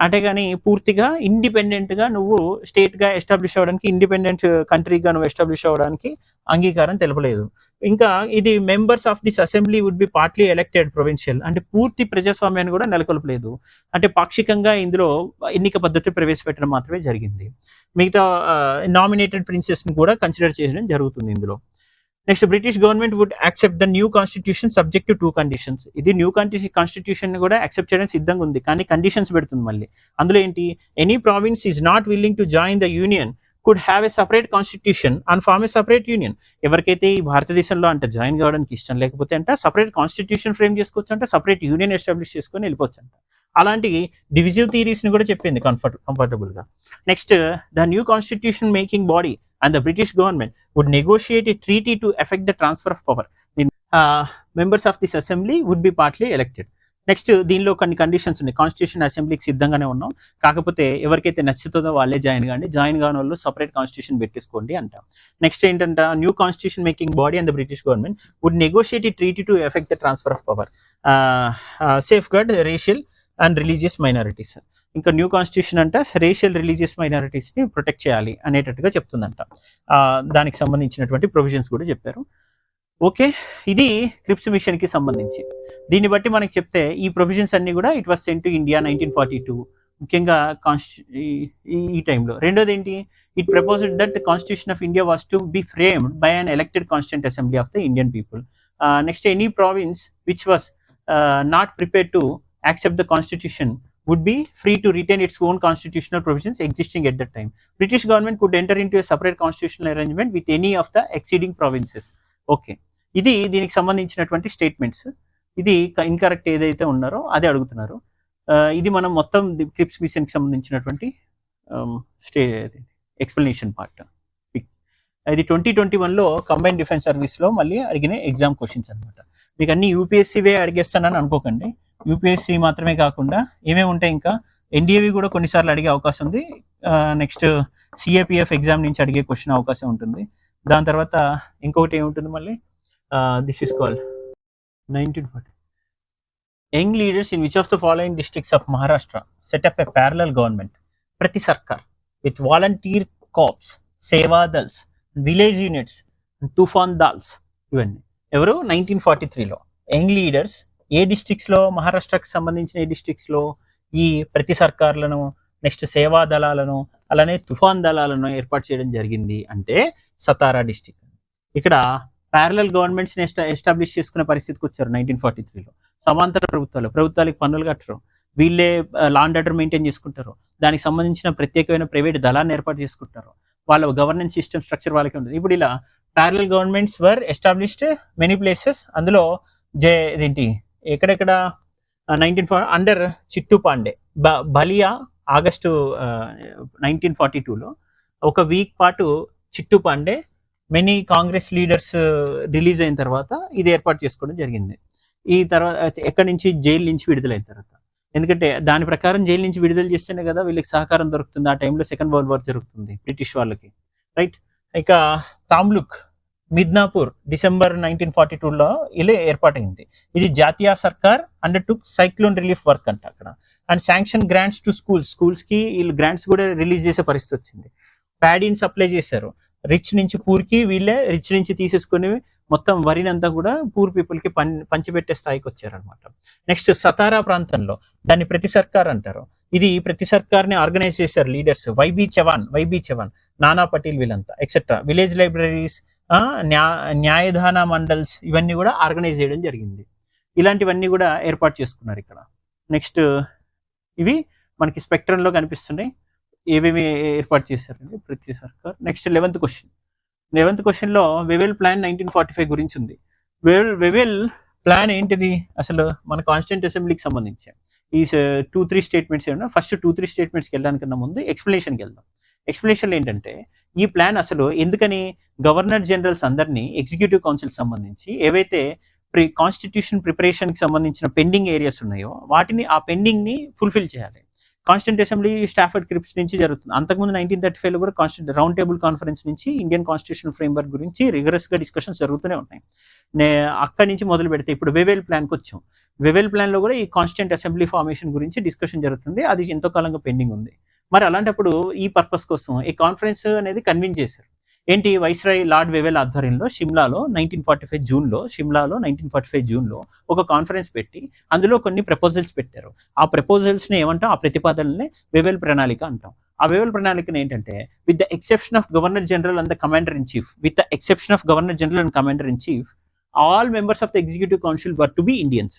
అంటే కానీ పూర్తిగా ఇండిపెండెంట్గా నువ్వు స్టేట్గా ఎస్టాబ్లిష్ అవ్వడానికి, ఇండిపెండెంట్ కంట్రీగా నువ్వు ఎస్టాబ్లిష్ అవ్వడానికి అంగీకారం తెలపలేదు. ఇంకా ఇది members of this assembly would be partly elected provincial, అంటే పూర్తి ప్రజాస్వామ్యాన్ని కూడా నెలకొల్పలేదు. అంటే పాక్షికంగా ఇందులో ఎన్నిక పద్ధతి ప్రవేశపెట్టడం మాత్రమే జరిగింది. మిగతా నామినేటెడ్ ప్రిన్సెస్ని కూడా కన్సిడర్ చేయడం జరుగుతుంది ఇందులో. Next British government would accept the new constitution subject to 2 conditions. ఇది న్యూ కాన్స్టిట్యూషన్ కూడా యాక్సెప్ట్ చేయడానికి సిద్ధంగా ఉంది, కానీ కండిషన్స్ పెడుతుంది మళ్ళీ. అందులో ఏంటి, any province is not willing to join the union could have a separate constitution and form a separate union. ఎవరికైతే ఈ భారతదేశంలో అంటే జాయిన్ కావడానికి ఇష్టం లేకపోతే అంటే సపరేట్ కాన్స్టిట్యూషన్ ఫ్రేమ్ చేసుకోవచ్చు అంట, సపరేట్ యూనియన్ ఎస్టాబ్లిష్ చేసుకొని వెళ్ళిపోవచ్చు అంట. అలాంటి డివిజివ్ థియరీస్ని కూడా చెప్పింది కంఫర్టబుల్గా. Next, the new constitution making body and the British government would negotiate a treaty to effect the transfer of power. Members of this assembly would be partly elected. Next, దీనిలో కొన్ని conditions ఉన్నాయి. Constitution అసెంబ్లీకి సిద్ధంగానే ఉన్నాం, కాకపోతే ఎవరికైతే నచ్చుతుందో వాళ్ళే జాయిన్ కాండి, జాయిన్ కాని వాళ్ళు సపరేట్ కాన్స్టిట్యూషన్ పెట్టేసుకోండి అంటాం. నెక్స్ట్ ఏంటంటే, new constitution making body and the British government would negotiate a treaty to effect the transfer of power, safeguard racial and religious minorities. ఇంకా న్యూ కాన్స్టిట్యూషన్ అంటే racial religious మైనారిటీస్ని protect చేయాలి అనేటట్టుగా చెప్తుందంట. దానికి సంబంధించినటువంటి ప్రొవిజన్స్ కూడా చెప్పారు. ఓకే, ఇది క్రిప్స్ మిషన్కి సంబంధించి. దీన్ని బట్టి మనకి చెప్తే ఈ ప్రొవిజన్స్ అన్ని కూడా it was sent to India 1942, ముఖ్యంగా ఈ టైంలో. రెండోది ఏంటి, it proposed that the constitution of India was to B framed by an elected constituent assembly of the Indian people. Next, any province which was not prepared to accept the constitution would be free to retain its own constitutional provisions existing at that time. British government could enter into a separate constitutional arrangement with any of the exceeding provinces. Okay, ఇది దీనికి సంబంధించినటువంటి statements. ఇది incorrect ఏదైతే ఉన్నారో అదే అడుగుతున్నారు. ఇది మనం మొత్తం క్రిప్స్ మిషన్కి సంబంధించినటువంటి ఎక్స్ప్లెనేషన్ పార్ట్. ఇది 2021లో కంబైన్డ్ డిఫెన్స్ సర్వీస్లో మళ్ళీ అడిగిన ఎగ్జామ్ క్వశ్చన్స్ అనమాట. మీకు అన్ని యూపీఎస్సీవే అడిగేస్తానని అనుకోకండి. యూపీఎస్సీ మాత్రమే కాకుండా ఏమేమి ఉంటాయి, ఇంకా ఎన్డీఏవి కూడా కొన్నిసార్లు అడిగే అవకాశం ఉంది. నెక్స్ట్, సిఏపిఎఫ్ ఎగ్జామ్ నుంచి అడిగే క్వశ్చన్ అవకాశం ఉంటుంది. దాని తర్వాత ఇంకొకటి ఏముంటుంది మళ్ళీ, this is called 1940. Young leaders in which of the following districts of Maharashtra set up a parallel government ప్రతి సర్కార్ విత్ వాలంటీర్ కార్ప్స్, సేవా దల్స్, విలేజ్ యూనిట్స్, తుఫాన్ దాల్స్. ఇవన్నీ ఎవరు 1943లో యంగ్ లీడర్స్ ఏ డిస్ట్రిక్ట్స్లో, మహారాష్ట్రకి సంబంధించిన ఏ డిస్ట్రిక్ట్స్లో ఈ ప్రతి సర్కార్లను, నెక్స్ట్ సేవా దళాలను, అలానే తుఫాన్ దళాలను ఏర్పాటు చేయడం జరిగింది అంటే సతారా డిస్ట్రిక్ట్. ఇక్కడ ప్యారలల్ గవర్నమెంట్స్ని ఎస్టాబ్లిష్ చేసుకునే పరిస్థితికి వచ్చారు 1943లో. సమాంతర ప్రభుత్వాలకు పన్నులు కట్టరు, వీళ్ళే లా అండ్ ఆర్డర్ మెయింటైన్ చేసుకుంటారు, దానికి సంబంధించిన ప్రత్యేకమైన ప్రైవేట్ దళాన్ని ఏర్పాటు చేసుకుంటారు, వాళ్ళ గవర్నెన్స్ సిస్టమ్ స్ట్రక్చర్ వాళ్ళకి ఉంటుంది. ఇప్పుడు ఇలా ప్యారలల్ గవర్నమెంట్స్ వర్ ఎస్టాబ్లిష్డ్ మెనీ ప్లేసెస్. అందులో ఇదేంటి ఎక్కడెక్కడ 1940 అండర్ చిట్టు పాండే, బలియా ఆగస్టు 1942లో ఒక వీక్ పాటు చిట్టు Pandey many Congress leaders release అయిన తర్వాత ఇది ఏర్పాటు చేసుకోవడం జరిగింది. ఈ తర్వాత ఎక్కడి నుంచి, జైలు నుంచి విడుదలైన తర్వాత. ఎందుకంటే దాని ప్రకారం జైలు నుంచి విడుదల చేస్తేనే కదా వీళ్ళకి సహకారం దొరుకుతుంది. ఆ టైంలో సెకండ్ వరల్డ్ వార్ జరుగుతుంది బ్రిటిష్ వాళ్ళకి, రైట్. ఇక తామ్లుక్, మిద్నాపూర్ డిసెంబర్ 1942లో ఇలా ఏర్పాటైంది. ఇది జాతీయ సర్కార్ అండర్ టుక్ సైక్లోన్ రిలీఫ్ వర్క్ అంట అక్కడ. అండ్ శాంక్షన్ గ్రాంట్స్ టు స్కూల్స్కి వీళ్ళు గ్రాంట్స్ కూడా రిలీజ్ చేసే పరిస్థితి వచ్చింది. ప్యాడీని సప్లై చేశారు, రిచ్ నుంచి పూర్కి వీళ్ళే రిచ్ నుంచి తీసేసుకుని మొత్తం వరినంతా కూడా పూర్ పీపుల్కి పంచిపెట్టే స్థాయికి వచ్చారనమాట. నెక్స్ట్, సతారా ప్రాంతంలో దాన్ని ప్రతి సర్కార్ అంటారు. ఇది ప్రతి సర్కార్ని ఆర్గనైజ్ చేశారు లీడర్స్, వైబీ చవాన్, నానా పటేల్, వీళ్ళంతా ఎక్సెట్రా. విలేజ్ లైబ్రరీస్, న్యాయధాన మండల్స్, ఇవన్నీ కూడా ఆర్గనైజ్ చేయడం జరిగింది. ఇలాంటివన్నీ కూడా ఏర్పాటు చేసుకున్నారు ఇక్కడ. నెక్స్ట్, ఇవి మనకి స్పెక్ట్రంలో కనిపిస్తున్నాయి ఏవేమి ఏర్పాటు చేశారండి ప్రతి సర్కార్. నెక్స్ట్ 11th క్వశ్చన్లో వెవెల్ ప్లాన్ 1945 గురించి ఉంది. వెవెల్ ప్లాన్ ఏంటిది అసలు మన కాన్స్టిట్యూంట్ అసెంబ్లీకి సంబంధించి. ఈ 2-3 స్టేట్మెంట్స్ ఏమన్నా, ఫస్ట్ 2-3 స్టేట్మెంట్స్కి వెళ్ళడానికన్నా ముందు ఎక్స్ప్లెనేషన్కి వెళ్దాం. ఎక్స్ప్లెనేషన్లో ఏంటంటే, ఈ ప్లాన్ అసలు ఎందుకని గవర్నర్ జనరల్స్ అందరినీ ఎగ్జిక్యూటివ్ కౌన్సిల్ సంబంధించి ఏవైతే కాన్స్టిట్యూషన్ ప్రిపరేషన్కి సంబంధించిన పెండింగ్ ఏరియాస్ ఉన్నాయో వాటిని, ఆ పెండింగ్ని ఫుల్ఫిల్ చేయాలి. కాన్స్టిట్యూంట్ అసెంబ్లీ స్టాఫర్డ్ క్రిప్స్ నుంచి జరుగుతుంది. అంతకుముందు 1935లో కూడా రౌండ్ టేబుల్ కాన్ఫరెన్స్ నుంచి ఇండియన్ కాన్స్టిట్యూషన్ ఫ్రేమ్వర్క్ గురించి రిగరస్గా డిస్కషన్స్ జరుగుతూనే ఉన్నాయి. అక్కడి నుంచి మొదలు పెడితే ఇప్పుడు వెవెల్ ప్లాన్కి వచ్చాం. వెవెల్ ప్లాన్లో కూడా ఈ కాన్స్టిట్యూంట్ అసెంబ్లీ ఫార్మేషన్ గురించి డిస్కషన్ జరుగుతుంది. అది ఎంతో కాలంగా పెండింగ్ ఉంది. మరి అలాంటప్పుడు ఈ పర్పస్ కోసం ఈ కాన్ఫరెన్స్ అనేది కన్వీన్ చేశారు. ఏంటి, వైస్రాయ్ లార్డ్ వెవెల్ ఆధ్వర్యంలో షిమ్లాలో 1945 జూన్లో ఒక కాన్ఫరెన్స్ పెట్టి అందులో కొన్ని ప్రపోజల్స్ పెట్టారు. ఆ ప్రపోజల్స్ని ఏమంటాం, ఆ ప్రతిపాదనల్ని వెవెల్ ప్రణాళిక అంటాం. ఆ వేవుల ప్రణాళికను ఏంటంటే with the exception of governor general and the commander in chief, with the exception of governor general and commander in chief, all members of the executive council were to be Indians.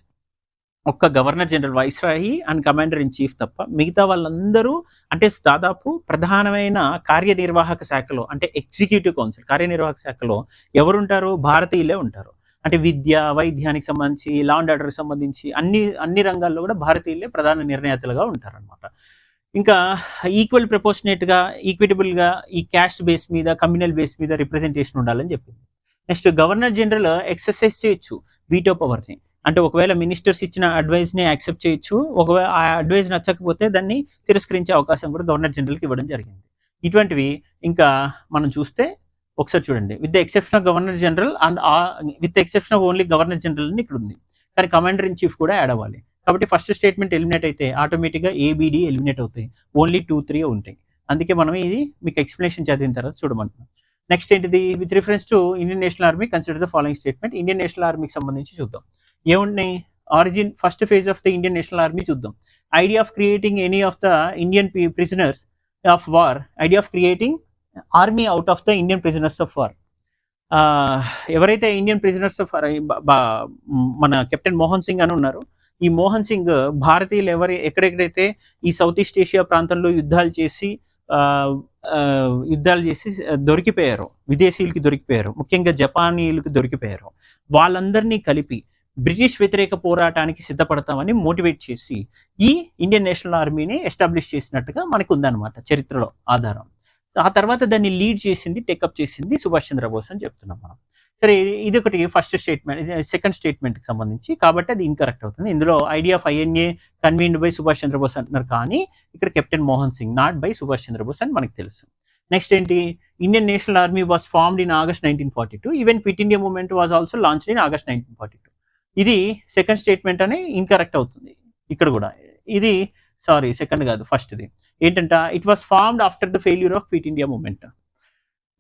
ఒక్క governor general, viceroy and commander in chief తప్ప మిగతా వాళ్ళందరూ అంటే దాదాపు ప్రధానమైన కార్యనిర్వాహక శాఖలో అంటే ఎగ్జిక్యూటివ్ కౌన్సిల్ కార్యనిర్వాహక శాఖలో ఎవరుంటారు? భారతీయులే ఉంటారు. అంటే విద్య, వైద్యానికి సంబంధించి, లా అండ్ ఆర్డర్కి సంబంధించి అన్ని రంగాల్లో కూడా భారతీయులే ప్రధాన నిర్ణేతలుగా ఉంటారనమాట. ఇంకా ఈక్వల్ ప్రపోర్షనేట్గా, ఈక్విటబుల్గా ఈ క్యాస్ట్ బేస్ మీద, కమ్యూనల్ బేస్ మీద రిప్రజెంటేషన్ ఉండాలని చెప్పింది. నెక్స్ట్ గవర్నర్ జనరల్ ఎక్సర్సైజ్ చేయొచ్చు వీటో పవర్ని. అంటే ఒకవేళ మినిస్టర్స్ ఇచ్చిన అడ్వైజ్ని యాక్సెప్ట్ చేయొచ్చు, ఒకవేళ ఆ అడ్వైజ్ నచ్చకపోతే దాన్ని తిరస్కరించే అవకాశం కూడా గవర్నర్ జనరల్కి ఇవ్వడం జరిగింది. ఇటువంటివి ఇంకా మనం చూస్తే ఒకసారి చూడండి, with the exception of governor general and with the exception of only governor general అని ఇక్కడ ఉంది, కానీ కమాండర్ ఇన్ చీఫ్ కూడా యాడ్ అవ్వాలి. కాబట్టి ఫస్ట్ స్టేట్మెంట్ ఎలిమినేట్ అయితే ఆటోమేటిక్గా ఏబిడి ఎలిమినేట్ అవుతాయి, ఓన్లీ 2, 3 ఉంటాయి. అందుకే మనం ఇది మీకు ఎక్స్ప్లెనేషన్ చదివిన తర్వాత చూడమంటున్నాం. నెక్స్ట్ ఏంటిది? With reference to Indian National Army consider the following statement. Indian National ఆర్మీకి సంబంధించి చూద్దాం ఏమున్నాయి. Origin, first phase of the Indian National Army చూద్దాం. Idea of creating any of the Indian prisoners of war, idea of creating army out of the Indian prisoners of war. ఎవరైతే Indian prisoners ఆఫ్ మన captain Mohan Singh అని ఉన్నారు, ఈ మోహన్ సింగ్ భారతీయులు ఎక్కడెక్కడైతే ఈ సౌత్ ఈస్ట్ ఏషియా ప్రాంతంలో యుద్ధాలు చేసి దొరికిపోయారు, విదేశీయులకి దొరికిపోయారు, ముఖ్యంగా జపానీయులకు దొరికిపోయారు, వాళ్ళందరినీ కలిపి బ్రిటిష్ వ్యతిరేక పోరాటానికి సిద్ధపడతామని మోటివేట్ చేసి ఈ ఇండియన్ నేషనల్ ఆర్మీని ఎస్టాబ్లిష్ చేసినట్టుగా మనకు ఉందన్నమాట చరిత్రలో ఆధారం. ఆ తర్వాత దాన్ని లీడ్ చేసింది, టేకప్ చేసింది సుభాష్ చంద్రబోస్ అని చెప్తున్నాం మనం. సరే, ఇది ఒకటి ఫస్ట్ స్టేట్మెంట్. సెకండ్ స్టేట్మెంట్కి సంబంధించి, కాబట్టి అది ఇన్కరెక్ట్ అవుతుంది. ఇందులో idea of INA convened by Subhash Chandra Bose అంటున్నారు, కానీ ఇక్కడ captain Mohan Singh, not by Subhash Chandra Bose అని మనకు తెలుసు. నెక్స్ట్ ఏంటి? Indian National Army was formed in August 1942. Even Quit India Movement was also launched in August 1942. ఇది సెకండ్ స్టేట్మెంట్ అని ఇన్కరెక్ట్ అవుతుంది ఇక్కడ కూడా. ఇది సెకండ్ కాదు, ఫస్ట్ది ఏంటంట, it was formed after the failure of quit India movement.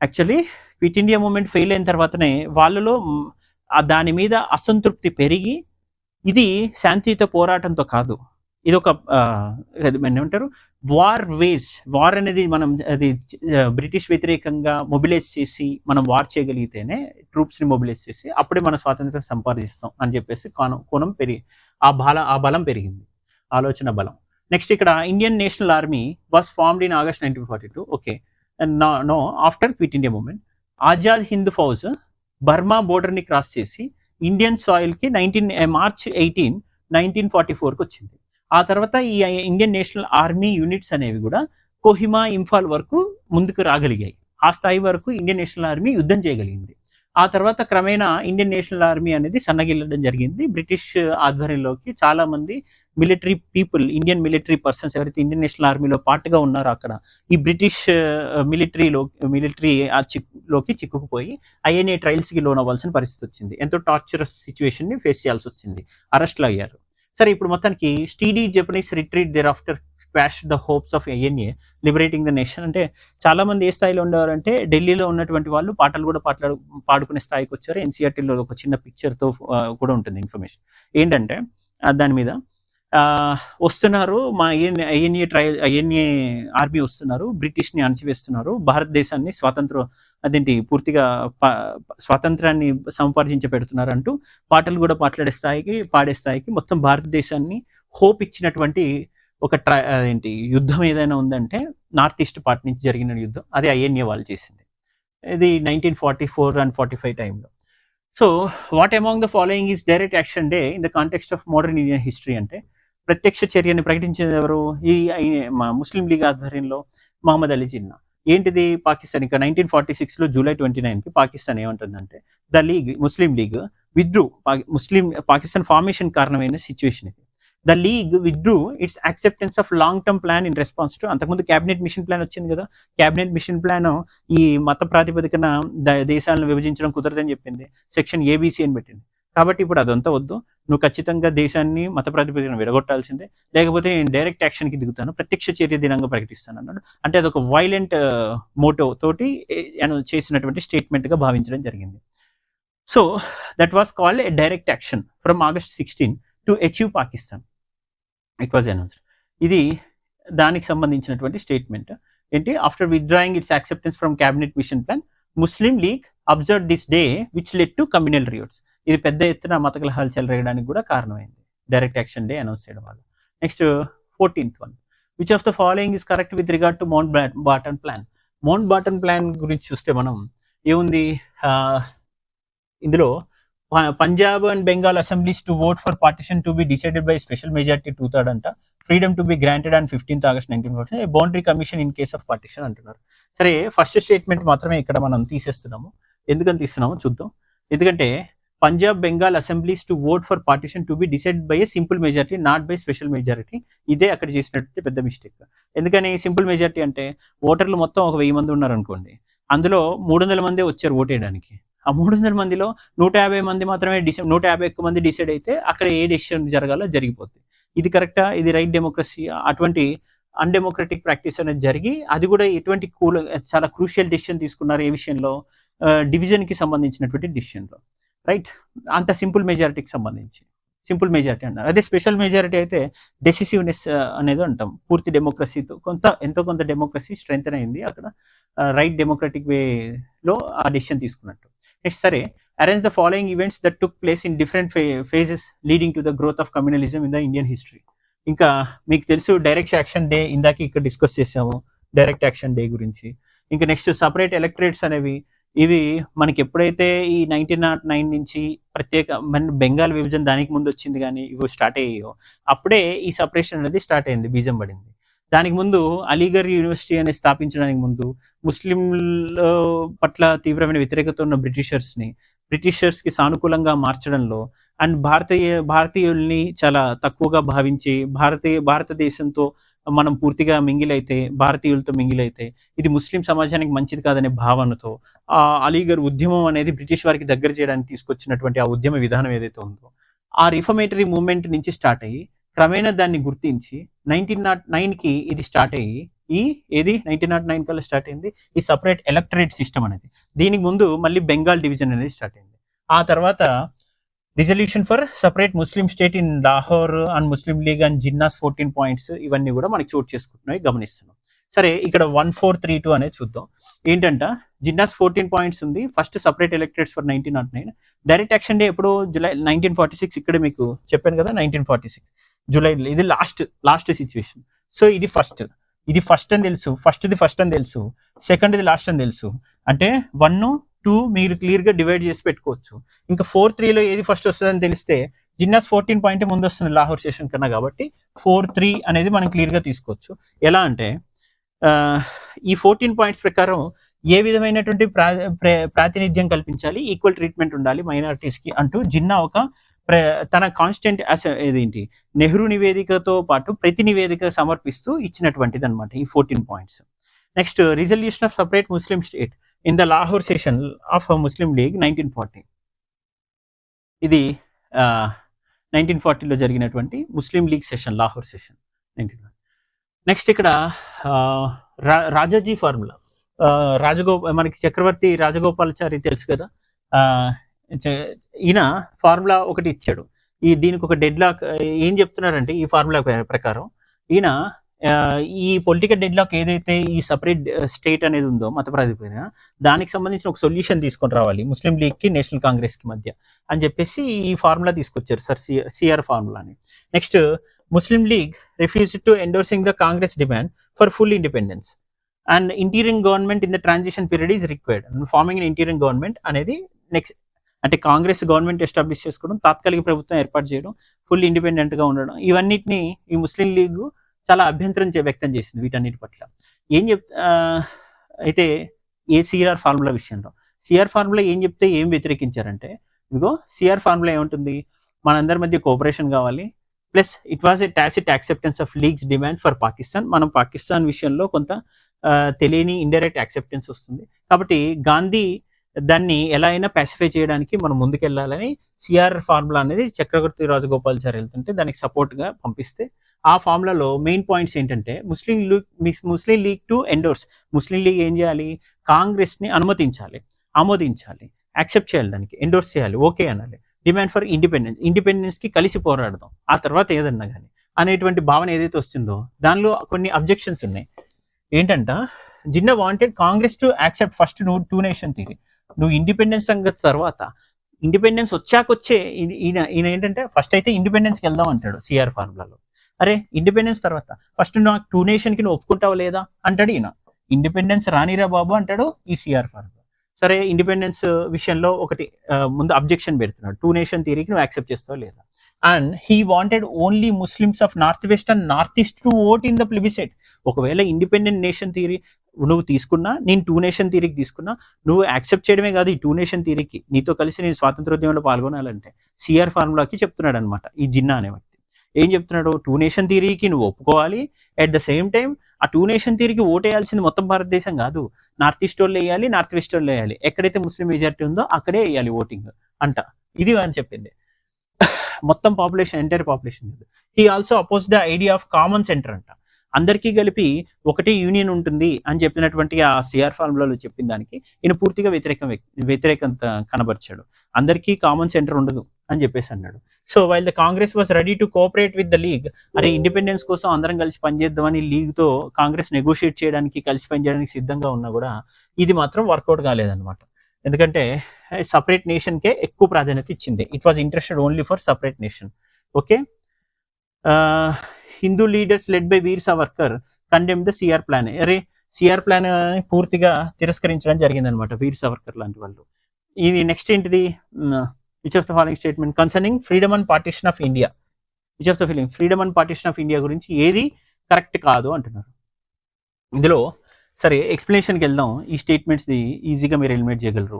Actually quit India movement fail అయిన తర్వాతనే వాళ్ళలో దాని మీద అసంతృప్తి పెరిగి, ఇది శాంతియుత పోరాటంతో కాదు, ఇది ఒక ఏమంటారు వార్ అనేది మనం అది బ్రిటిష్ వ్యతిరేకంగా మొబిలైజ్ చేసి మనం వార్ చేయగలిగితేనే, ట్రూప్స్ని మొబిలైజ్ చేసి అప్పుడే మన స్వాతంత్రం సంపాదిస్తాం అని చెప్పేసి కోణం ఆ బలం పెరిగింది, ఆలోచన బలం. నెక్స్ట్ ఇక్కడ Indian National Army was formed in August 1942. Okay, no after Quit India Movement. Azad Hind Fauj Burma బోర్డర్ని క్రాస్ చేసి ఇండియన్ సాయిల్కి మార్చ్ 18, 1944కి వచ్చింది. ఆ తర్వాత ఈ ఇండియన్ నేషనల్ ఆర్మీ యూనిట్స్ అనేవి కూడా కోహిమా, ఇంఫాల్ వరకు ముందుకు రాగలిగాయి. ఆ స్థాయి వరకు ఇండియన్ నేషనల్ ఆర్మీ యుద్ధం చేయగలిగింది. ఆ తర్వాత క్రమేణా ఇండియన్ నేషనల్ ఆర్మీ అనేది సన్నగిల్లడం జరిగింది. బ్రిటిష్ ఆధ్వర్యంలోకి చాలామంది military people, Indian military persons ఎవరైతే ఇండియన్ నేషనల్ ఆర్మీలో పార్ట్గా ఉన్నారో అక్కడ ఈ బ్రిటిష్ మిలిటరీలోకి చిక్కుకుపోయి ఐఎన్ఏ ట్రయల్స్కి లోన్ అవ్వాల్సిన పరిస్థితి వచ్చింది. ఎంతో టార్చరస్ సిచ్యువేషన్ని ఫేస్ చేయాల్సి వచ్చింది, అరెస్ట్లు అయ్యారు. సరే, ఇప్పుడు మొత్తానికి steady Japanese retreat thereafter quash the hopes of INA liberating the nation. అంటే చాలా మంది ఏ స్థాయిలో ఉండేవారంటే ఢిల్లీలో ఉన్నటువంటి వాళ్ళు పాటలు కూడా పాడుకునే స్థాయికి వచ్చారు. ఎన్సీఆర్టీలో ఒక చిన్న పిక్చర్తో కూడా ఉంటుంది ఇన్ఫర్మేషన్. ఏంటంటే దాని మీద వస్తున్నారు, మా ఐఎన్ఏ ఆర్మీ వస్తున్నారు, బ్రిటిష్ని అణచివేస్తున్నారు, భారతదేశాన్ని పూర్తిగా స్వాతంత్రాన్ని సముపార్జించి పెడుతున్నారు అంటూ పాటలు కూడా పాడే స్థాయికి మొత్తం భారతదేశాన్ని హోప్ ఇచ్చినటువంటి ఒక యుద్ధం ఏదైనా ఉందంటే నార్త్ ఈస్ట్ పార్ట్ నుంచి జరిగిన యుద్ధం, అది ఐఎన్ఏ వాళ్ళు చేసింది. ఇది 1944 and 45 టైంలో. So what among the following is direct action day in the context of modern Indian history అంటే, ప్రత్యక్ష చర్యని ప్రకటించేది ఎవరు? ఈ ముస్లిం లీగ్ ఆధ్వర్యంలో మహమ్మద్ అలీ జిన్నా. ఏంటిది? పాకిస్తాన్ ఇక 1946లో జూలై 29కి పాకిస్తాన్ ఏమంటుందంటే, Muslim League withdrew, Pakistan formation కారణమైన సిచ్యువేషన్ ఇది. The league withdrew its acceptance of long term plan in response to, అంతకుముందు క్యాబినెట్ మిషన్ ప్లాన్ వచ్చింది కదా, క్యాబినెట్ మిషన్ ప్లాన్ ఈ మత ప్రాతిపదికన దేశాలను విభజించడం కుదరదని చెప్పింది, సెక్షన్ ఏబిసి అని పెట్టింది. కాబట్టి ఇప్పుడు అదంతా వద్దు, నువ్వు ఖచ్చితంగా దేశాన్ని మత ప్రాతిపదికన విడగొట్టాల్సిందే, లేకపోతే నేను డైరెక్ట్ యాక్షన్కి దిగుతాను, ప్రత్యక్ష చర్య దినంగా ప్రకటిస్తాను అన్నాడు. అంటే అదొక వైలెంట్ మోటో తోటి చేసినటువంటి స్టేట్మెంట్గా భావించడం జరిగింది. So that was called a direct action from August 16 to achieve Pakistan. It was announced. ఇది దానికి సంబంధించినటువంటి స్టేట్మెంట్. ఏంటి, after withdrawing its acceptance from cabinet mission plan, Muslim League observe this day which led to communal riots. ఇది పెద్ద ఎత్తున మత కలహాలు చెలరేగడానికి కూడా కారణమైంది డైరెక్ట్ యాక్షన్ డే అనౌన్స్ చేయడం వల్ల. Next 14th one, which of the following is correct with regard to Mountbatten plan. Mountbatten plan గురించి చూస్తే మనం ఏముంది, ఇందులో Punjab and Bengal assemblies to vote for partition to be decided by special majority 2/3 అంట, freedom to be granted on 15th August 1940, boundary commission in case of partition అంటున్నారు. సరే, first statement మాత్రమే ఇక్కడ మనం తీసేస్తున్నాము. ఎందుకని తీస్తున్నామో చూద్దాం. ఎందుకంటే Punjab Bengal assemblies to vote for partition to B decide by A simple majority not by special majority. ఇదే అక్కడ చేసినట్టు పెద్ద మిస్టేక్. ఎందుకని సింపుల్ మెజారిటీ అంటే ఓటర్లు మొత్తం ఒక 1000 మంది ఉన్నారు అనుకోండి, అందులో 300 మందే వచ్చారు ఓటేయడానికి. ఆ 300 మందిలో 150 మంది మాత్రమే 151 మంది డిసైడ్ అయితే అక్కడ ఏ డెసిషన్ జరగాలో జరిగిపోతుంది. ఇది కరెక్టా? ఇది రైట్ డెమోక్రసీ? అటువంటి అన్డెమోక్రటిక్ ప్రాక్టీస్ అనేది జరిగి, అది కూడా ఎటువంటి చాలా క్రూషియల్ డెసిషన్ తీసుకున్నారు ఏ విషయంలో, డివిజన్కి సంబంధించినటువంటి డెసిషన్లో, రైట్? అంత సింపుల్ మెజారిటీకి సంబంధించి సింపుల్ మెజారిటీ అన్నారు. అదే స్పెషల్ మెజారిటీ అయితే డెసిసివ్నెస్ అనేది అంటాం. పూర్తి డెమోక్రసీతో ఎంతో కొంత డెమోక్రసీ స్ట్రెంగ్త్ అయింది అక్కడ, రైట్ డెమోక్రటిక్ వేలో ఆ డెసిషన్ తీసుకున్నట్టు. నెక్స్ట్, సరే, arrange the following events that took place in different phases leading to the growth of communalism in the Indian history. ఇంకా మీకు తెలుసు డైరెక్ట్ యాక్షన్ డే, ఇందాక ఇక్కడ డిస్కస్ చేసాము డైరెక్ట్ యాక్షన్ డే గురించి. ఇంకా నెక్స్ట్ సపరేట్ ఎలక్టరేట్స్ అనేవి, ఇవి మనకి ఎప్పుడైతే ఈ 1909 నుంచి ప్రత్యేక బెంగాల్ విభజన దానికి ముందు వచ్చింది కానీ ఇవి స్టార్ట్ అయ్యాయో అప్పుడే ఈ సపరేషన్ అనేది స్టార్ట్ అయింది, బీజం పడింది. దానికి ముందు అలీగర్ యూనివర్సిటీ అనేది స్థాపించడానికి ముందు ముస్లింల పట్ల తీవ్రమైన వ్యతిరేకత ఉన్న బ్రిటిషర్స్కి సానుకూలంగా మార్చడంలో అండ్ భారతీయుల్ని చాలా తక్కువగా భావించి భారతదేశంతో మనం పూర్తిగా భారతీయులతో మింగిలైతే ఇది ముస్లిం సమాజానికి మంచిది కాదనే భావనతో ఆ అలీగర్ ఉద్యమం అనేది బ్రిటిష్ వారికి దగ్గర చేయడానికి తీసుకొచ్చినటువంటి ఆ ఉద్యమ విధానం ఏదైతే ఉందో, ఆ రిఫర్మేటరీ మూవ్మెంట్ నుంచి స్టార్ట్ అయ్యి క్రమేణా దాన్ని గుర్తించి 1909కి ఇది స్టార్ట్ అయ్యి, 1909 కల్లా స్టార్ట్ అయింది ఈ సపరేట్ ఎలక్టరేట్ సిస్టమ్ అనేది. దీనికి ముందు మళ్ళీ బెంగాల్ డివిజన్ అనేది స్టార్ట్ అయింది. ఆ తర్వాత resolution for separate Muslim state in Lahore and Muslim League and Jinnah's 14 points ఇవన్నీ కూడా మనకి చోటు చేసుకుంటున్నాయి, గమనిస్తున్నాం. సరే, ఇక్కడ 1432 అనేది చూద్దాం. ఏంటంట, జిన్నాస్ 14 పాయింట్స్ ఉంది. First separate electorates for 1909. Direct action day ఎప్పుడు, జూలై 1946. ఇక్కడ మీకు చెప్పాను కదా 1946 జూలై. ఇది లాస్ట్ సిచ్యువేషన్. సో ఇది ఫస్ట్ అని తెలుసు, ఫస్ట్ అని తెలుసు, సెకండ్ది లాస్ట్ అని తెలుసు. అంటే 1, 2 మీరు క్లియర్గా డివైడ్ చేసి పెట్టుకోవచ్చు. ఇంకా 4-3లో ఏది ఫస్ట్ వస్తుందని తెలిస్తే జిన్నాస్ 14 పాయింట్ ముందు వస్తుంది లాహోర్ సెషన్ కన్నా, కాబట్టి 4-3 అనేది మనం క్లియర్గా తీసుకోవచ్చు. ఎలా అంటే ఈ 14 పాయింట్స్ ప్రకారం ఏ విధమైనటువంటి ప్రాతినిధ్యం కల్పించాలి, ఈక్వల్ ట్రీట్మెంట్ ఉండాలి మైనారిటీస్కి అంటూ జిన్నా ఒక తన కాన్స్టెంట్ ఏదేంటి నెహ్రూ నివేదికతో పాటు ప్రతి నివేదిక సమర్పిస్తూ ఇచ్చినటువంటిది అనమాట ఈ 14 points. Next, resolution of separate Muslim state in the Lahore session of Muslim League 1940. ఇది 1940లో జరిగినటువంటి Muslim League session, Lahore session 1940. Next, ఇక్కడ రాజాజీ ఫార్ములా, మనకి చక్రవర్తి రాజగోపాలాచారి తెలుసు కదా, ఈయన ఫార్ములా ఒకటి ఇచ్చాడు. దీనికి ఒక డెడ్ లాక్ ఏం చెప్తున్నారంటే, ఈ ఫార్ములా ప్రకారం ఈయన ఈ పొలిటికల్ డెడ్ లాక్ ఏదైతే ఈ సపరేట్ స్టేట్ అనేది ఉందో మత ప్రాతిపదికన, దానికి సంబంధించిన ఒక సొల్యూషన్ తీసుకొని రావాలి ముస్లిం లీగ్కి నేషనల్ కాంగ్రెస్కి మధ్య అని చెప్పేసి ఈ ఫార్ములా తీసుకొచ్చారు సార్, సిఆర్ ఫార్ములా అని. Next, Muslim league refused to endorsing the Congress demand for full independence and interior government in the transition period is required. Farming in interior government అనేది నెక్స్ట్ అంటే కాంగ్రెస్ గవర్నమెంట్ ఎస్టాబ్లిష్ చేసుకోవడం, తాత్కాలిక ప్రభుత్వం ఏర్పాటు చేయడం, full ఇండిపెండెంట్గా ఉండడం, ఇవన్నిటిని ఈ ముస్లిం లీగ్ చాలా అభ్యంతరం వ్యక్తం చేసింది వీటన్నిటి పట్ల. అయితే సిఆర్ ఫార్ములా విషయంలో సిఆర్ ఫార్ములా ఏం చెప్తే ఏం వ్యతిరేకించారంటే, ఇదిగో సిఆర్ ఫార్ములా ఏముంటుంది, మనందరి మధ్య కోఆపరేషన్ కావాలి, plus it was a tacit acceptance of leagues demand for Pakistan. మనం పాకిస్తాన్ విషయంలో కొంత తెలియని ఇండైరెక్ట్ యాక్సెప్టెన్స్ వస్తుంది, కాబట్టి గాంధీ దాన్ని ఎలా అయినా పాసిఫై చేయడానికి మనం ముందుకెళ్ళాలని సిఆర్ ఫార్ములా అనేది చక్రవర్తి రాజగోపాలాచారి వెళ్తుంటే దానికి సపోర్ట్గా పంపిస్తే, ఆ ఫార్ములాలో మెయిన్ పాయింట్స్ ఏంటంటే Muslim League to endorse, Muslim League ఏం చేయాలి, కాంగ్రెస్ని ఆమోదించాలి, యాక్సెప్ట్ చేయాలి, దానికి ఎండోర్స్ చేయాలి, ఓకే అనాలి, డిమాండ్ ఫర్ ఇండిపెండెన్స్కి కలిసి పోరాడదాం, ఆ తర్వాత ఏదన్నా కానీ అనేటువంటి భావన ఏదైతే వస్తుందో దానిలో కొన్ని అబ్జెక్షన్స్ ఉన్నాయి. ఏంటంట, Jinnah wanted Congress to accept first నువ్వు టూ నేషన్ థియరీ, నువ్వు ఇండిపెండెన్స్ సంగతి తర్వాత, ఇండిపెండెన్స్ వచ్చాకొచ్చే ఈయన ఈయన ఏంటంటే ఫస్ట్ అయితే ఇండిపెండెన్స్కి వెళ్దాం అంటాడు సిఆర్ ఫార్ములాలో. అరే ఇండిపెండెన్స్ తర్వాత ఫస్ట్ నాకు టూ నేషన్కి నువ్వు ఒప్పుకుంటావు లేదా అంటాడు ఈయన. ఇండిపెండెన్స్ రానిరా బాబు అంటాడు ఈ సిఆర్ ఫార్ములా. సరే ఇండిపెండెన్స్ విషయంలో ఒకటి ముందు అబ్జెక్షన్ పెడుతున్నాడు, టూ నేషన్ థియరీకి నువ్వు యాక్సెప్ట్ చేస్తావు లేదా. And he wanted only Muslims of north west and north east to vote in the plebiscite. ఒకవేళ ఇండిపెండెంట్ నేషన్ థియరీ నువ్వు తీసుకున్నా, నేను టూ నేషన్ థియరీకి తీసుకున్నా, నువ్వు యాక్సెప్ట్ చేయడమే కాదు ఈ టూ నేషన్ థియరీకి నీతో కలిసి నేను స్వాతంత్రోద్యమంలో పాల్గొనాలంటే సిఆర్ ఫార్ములాకి చెప్తున్నాడు అనమాట ఈ జిన్నా అనే వ్యక్తి. ఏం చెప్తున్నాడు, టూ నేషన్ థియరీకి నువ్వు ఒప్పుకోవాలి, అట్ ద సేమ్ టైం ఆ టూ నేషన్ థియరీకి ఓటేయాల్సింది మొత్తం భారతదేశం కాదు, నార్త్ ఈస్ట్ వాళ్ళు వేయాలి, నార్త్ వెస్ట్ వాళ్ళు వేయాలి, ఎక్కడైతే ముస్లిం మెజారిటీ ఉందో అక్కడే వేయాలి ఓటింగ్ అంట. ఇది అని చెప్పింది మొత్తం population, entire population. He also oppose the idea of common centre అంట, అందరికీ కలిపి ఒకటే యూనియన్ ఉంటుంది అని చెప్పినటువంటి ఆ సిఆర్ ఫార్ములాలో చెప్పిన దానికి ఈయన పూర్తిగా వ్యతిరేకంత కనబరిచాడు. అందరికీ కామన్ సెంటర్ ఉండదు అని చెప్పేసి అన్నాడు. So while the Congress was ready to cooperate with the league, అరే ఇండిపెండెన్స్ కోసం అందరం కలిసి పనిచేద్దామని లీగ్తో కాంగ్రెస్ నెగోషియేట్ చేయడానికి, కలిసి పనిచేయడానికి సిద్ధంగా ఉన్నా కూడా ఇది మాత్రం వర్కౌట్ కాలేదన్నమాట. ఎందుకంటే సపరేట్ నేషన్కే ఎక్కువ ప్రాధాన్యత ఇచ్చింది. It was interested only for separate nation. Okay, Hindu leaders led by Veer Savarkar condemn the CR plan. అరే సిఆర్ ప్లాన్ పూర్తిగా తిరస్కరించడం జరిగింది అనమాట వీర్ సావర్కర్ లాంటి వాళ్ళు. ఇది నెక్స్ట్ ఏంటిది, which of the following statement concerning freedom and partition of India, which of the feeling freedom and partition of India గురించి ఏది కరెక్ట్ కాదు అంటున్నారు. ఇందులో సరే ఎక్స్ప్లెనేషన్కి వెళ్దాం. ఈ స్టేట్మెంట్స్ది ఈజీగా మీరు ఎలిమినేట్ చేయగలరు.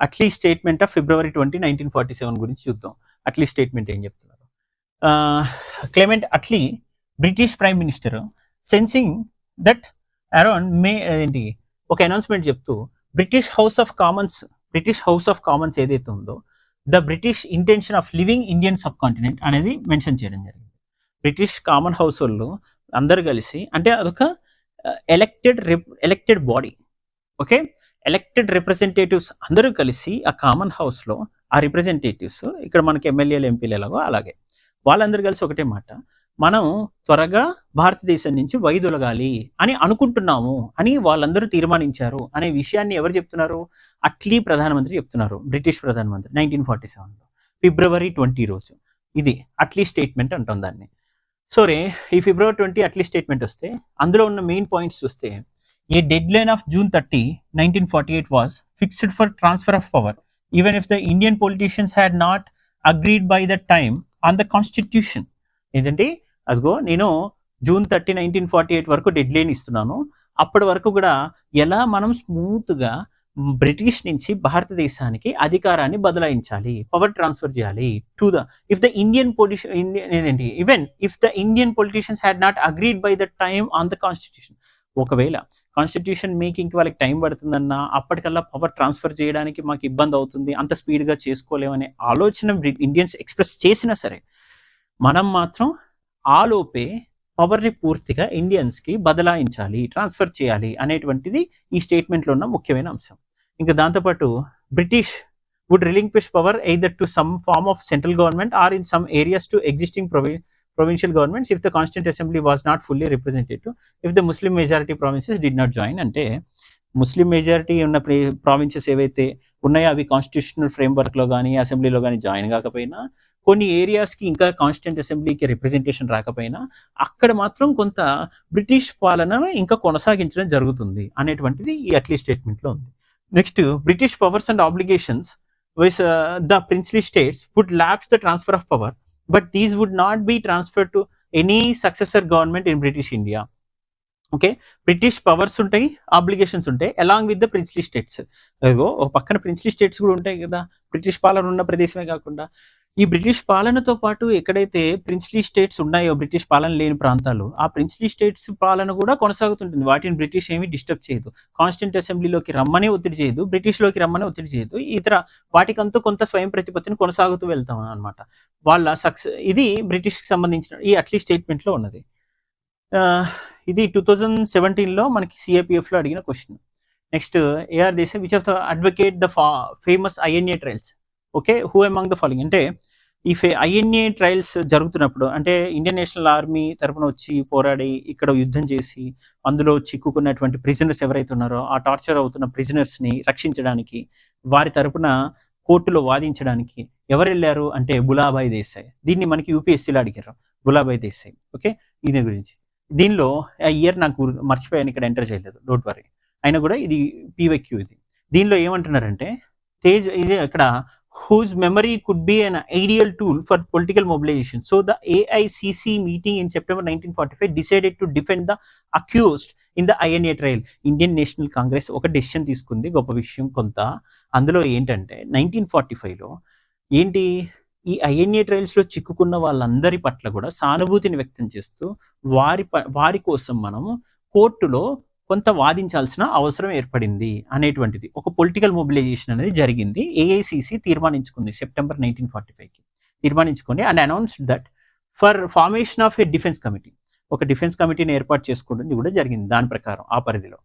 అట్లీ స్టేట్మెంట్ ఆఫ్ February 20, 1947 గురించి చూద్దాం. అట్లీ స్టేట్మెంట్ ఏం చెప్తున్నారు. Clement Atlee British prime minister sensing that around మే ఏంటి ఒక అనౌన్స్మెంట్ చెప్తూ బ్రిటిష్ హౌస్ ఆఫ్ కామన్స్ ఏదైతే ఉందో the British intention of living Indian sub continent అనేది మెన్షన్ చేయడం జరిగింది. బ్రిటిష్ కామన్ హౌస్ వాళ్ళు అందరు కలిసి, అంటే అదొక elected body, okay, elected representatives అందరూ కలిసి ఆ కామన్ హౌస్లో ఆ రిప్రజెంటేటివ్స్, ఇక్కడ మనకి ఎమ్మెల్యేలు ఎంపీలు ఎలాగో అలాగే వాళ్ళందరూ కలిసి ఒకటే మాట, మనం త్వరగా భారతదేశం నుంచి వైదొలగాలి అని అనుకుంటున్నాము అని వాళ్ళందరూ తీర్మానించారు అనే విషయాన్ని ఎవరు చెప్తున్నారు, అట్లీ ప్రధానమంత్రి చెప్తున్నారు, బ్రిటిష్ ప్రధానమంత్రి 1947లో February 20 రోజు. ఇది అట్లీ స్టేట్మెంట్ అంటాం దాన్ని. సరే ఈ February 20 అట్లీ స్టేట్మెంట్ వస్తే అందులో ఉన్న మెయిన్ పాయింట్స్ చూస్తే, ఏ dead line of June 30, 1948 was fixed for transfer of power even if the Indian politicians had not agreed by that time on the constitution. ఏంటంటే అదిగో నేను June 30, 1948 వరకు డెడ్ లైన్ ఇస్తున్నాను, అప్పటి వరకు కూడా ఎలా మనం స్మూత్గా బ్రిటిష్ నుంచి భారతదేశానికి అధికారాన్ని బదలాయించాలి, పవర్ ట్రాన్స్ఫర్ చేయాలి to the if the Indian ఏంటి even if the Indian politicians had not agreed by the time on the constitution. ఒకవేళ కాన్స్టిట్యూషన్ మేకింగ్కి వాళ్ళకి టైం పడుతుందన్నా, అప్పటికల్లా పవర్ ట్రాన్స్ఫర్ చేయడానికి మాకు ఇబ్బంది అవుతుంది, అంత స్పీడ్గా చేసుకోలేమనే ఆలోచన ఇండియన్స్ ఎక్స్ప్రెస్ చేసినా సరే, మనం మాత్రం ఆలోపే పవర్ని పూర్తిగా ఇండియన్స్కి బదలాయించాలి, ట్రాన్స్ఫర్ చేయాలి అనేటువంటిది ఈ స్టేట్మెంట్లో ఉన్న ముఖ్యమైన అంశం. ఇంకా దాంతోపాటు British would relinquish power either to some form of central government or in some areas to existing provincial governments if the constituent assembly was not fully representative, if the Muslim majority provinces did not join. అంటే ముస్లిం majority ఉన్న provinces ఏవైతే ఉన్నాయో అవి constitutional ఫ్రేమ్వర్క్లో కానీ అసెంబ్లీలో కానీ join కాకపోయినా, కొన్ని ఏరియాస్కి ఇంకా కాన్స్టిట్యూంట్ అసెంబ్లీకి రిప్రజెంటేషన్ రాకపోయినా అక్కడ మాత్రం కొంత బ్రిటిష్ పాలనను ఇంకా కొనసాగించడం జరుగుతుంది అనేటువంటిది ఈ అట్లీ స్టేట్మెంట్లో ఉంది. Next British powers and obligations with the princely states would lapse the transfer of power, but these would not be transferred to any successor government in British India. Okay, British powers ఉంటాయి, obligations ఉంటాయి along with the princely states. అదిగో ఒక పక్కన princely states కూడా ఉంటాయి కదా, British పాలన ఉన్న ప్రదేశమే కాకుండా. ఈ బ్రిటిష్ పాలనతో పాటు ఎక్కడైతే ప్రిన్స్లీ స్టేట్స్ ఉన్నాయో, బ్రిటిష్ పాలన లేని ప్రాంతాలు, ఆ ప్రిన్స్లీ స్టేట్స్ పాలన కూడా కొనసాగుతుంటుంది. వాటిని బ్రిటిష్ ఏమీ డిస్టర్బ్ చేయదు, కాన్స్టిట్యూంట్ అసెంబ్లీలోకి రమ్మనే ఒత్తిడి చేయదు, బ్రిటిష్లోకి రమ్మనే ఒత్తిడి చేయదు, ఇతర వాటికంతూ కొంత స్వయం ప్రతిపత్తిని కొనసాగుతూ వెళ్తాం అనమాట. వాళ్ళ ఇది బ్రిటిష్కి సంబంధించిన ఈ అట్లీ స్టేట్మెంట్లో ఉన్నది. ఇది 2017లో మనకి సిఏపిఎఫ్లో అడిగిన question. Next AR Desai which of the advocate the famous INA trials. Okay, who among the following అంటే ఈ ఐఎన్ఏ ట్రయల్స్ జరుగుతున్నప్పుడు అంటే ఇండియన్ నేషనల్ ఆర్మీ తరపున వచ్చి పోరాడి ఇక్కడ యుద్ధం చేసి అందులో చిక్కుకున్నటువంటి ప్రిజనర్స్ ఎవరైతే ఉన్నారో ఆ టార్చర్ అవుతున్న ప్రిజనర్స్ని రక్షించడానికి వారి తరపున కోర్టులో వాదించడానికి ఎవరు వెళ్ళారు అంటే బులాబాయ్ దేశాయ్. దీన్ని మనకి యూపీఎస్సీలో అడిగారు, బులాబాయ్ దేశాయ్. ఓకే, ఈయన గురించి. దీనిలో ఆ ఇయర్ నాకు మర్చిపోయాను, ఇక్కడ ఎంటర్ చేయలేదు, డోంట్ వరీ. అయినా కూడా ఇది పీవైక్యూ. ఇది దీనిలో ఏమంటున్నారంటే తేజ్ ఇది ఇక్కడ whose memory could be an ideal tool for political mobilization. So the AICC meeting in September 1945 decided to defend the accused in the INA trial. Indian national Congress ఒక డెసిషన్ తీసుకుంది, గొప్ప విషయం కొంత. అందులో ఏంటంటే 1945లో ఏంటి, ఈ ఐఎన్ఏ ట్రయల్స్లో చిక్కుకున్న వాళ్ళందరి పట్ల కూడా సానుభూతిని వ్యక్తం చేస్తూ వారి కోసం మనము కోర్టులో కొంత వాదించాల్సిన అవసరం ఏర్పడింది అనేటువంటిది ఒక పొలిటికల్ మొబిలైజేషన్ అనేది జరిగింది. ఏఐసిసి తీర్మానించుకుంది సెప్టెంబర్ 1945కి తీర్మానించుకొని and announced that for formation of a defence committee, ఒక డిఫెన్స్ కమిటీని ఏర్పాటు చేసుకోవడం కూడా జరిగింది దాని ప్రకారం ఆ పరిధిలో.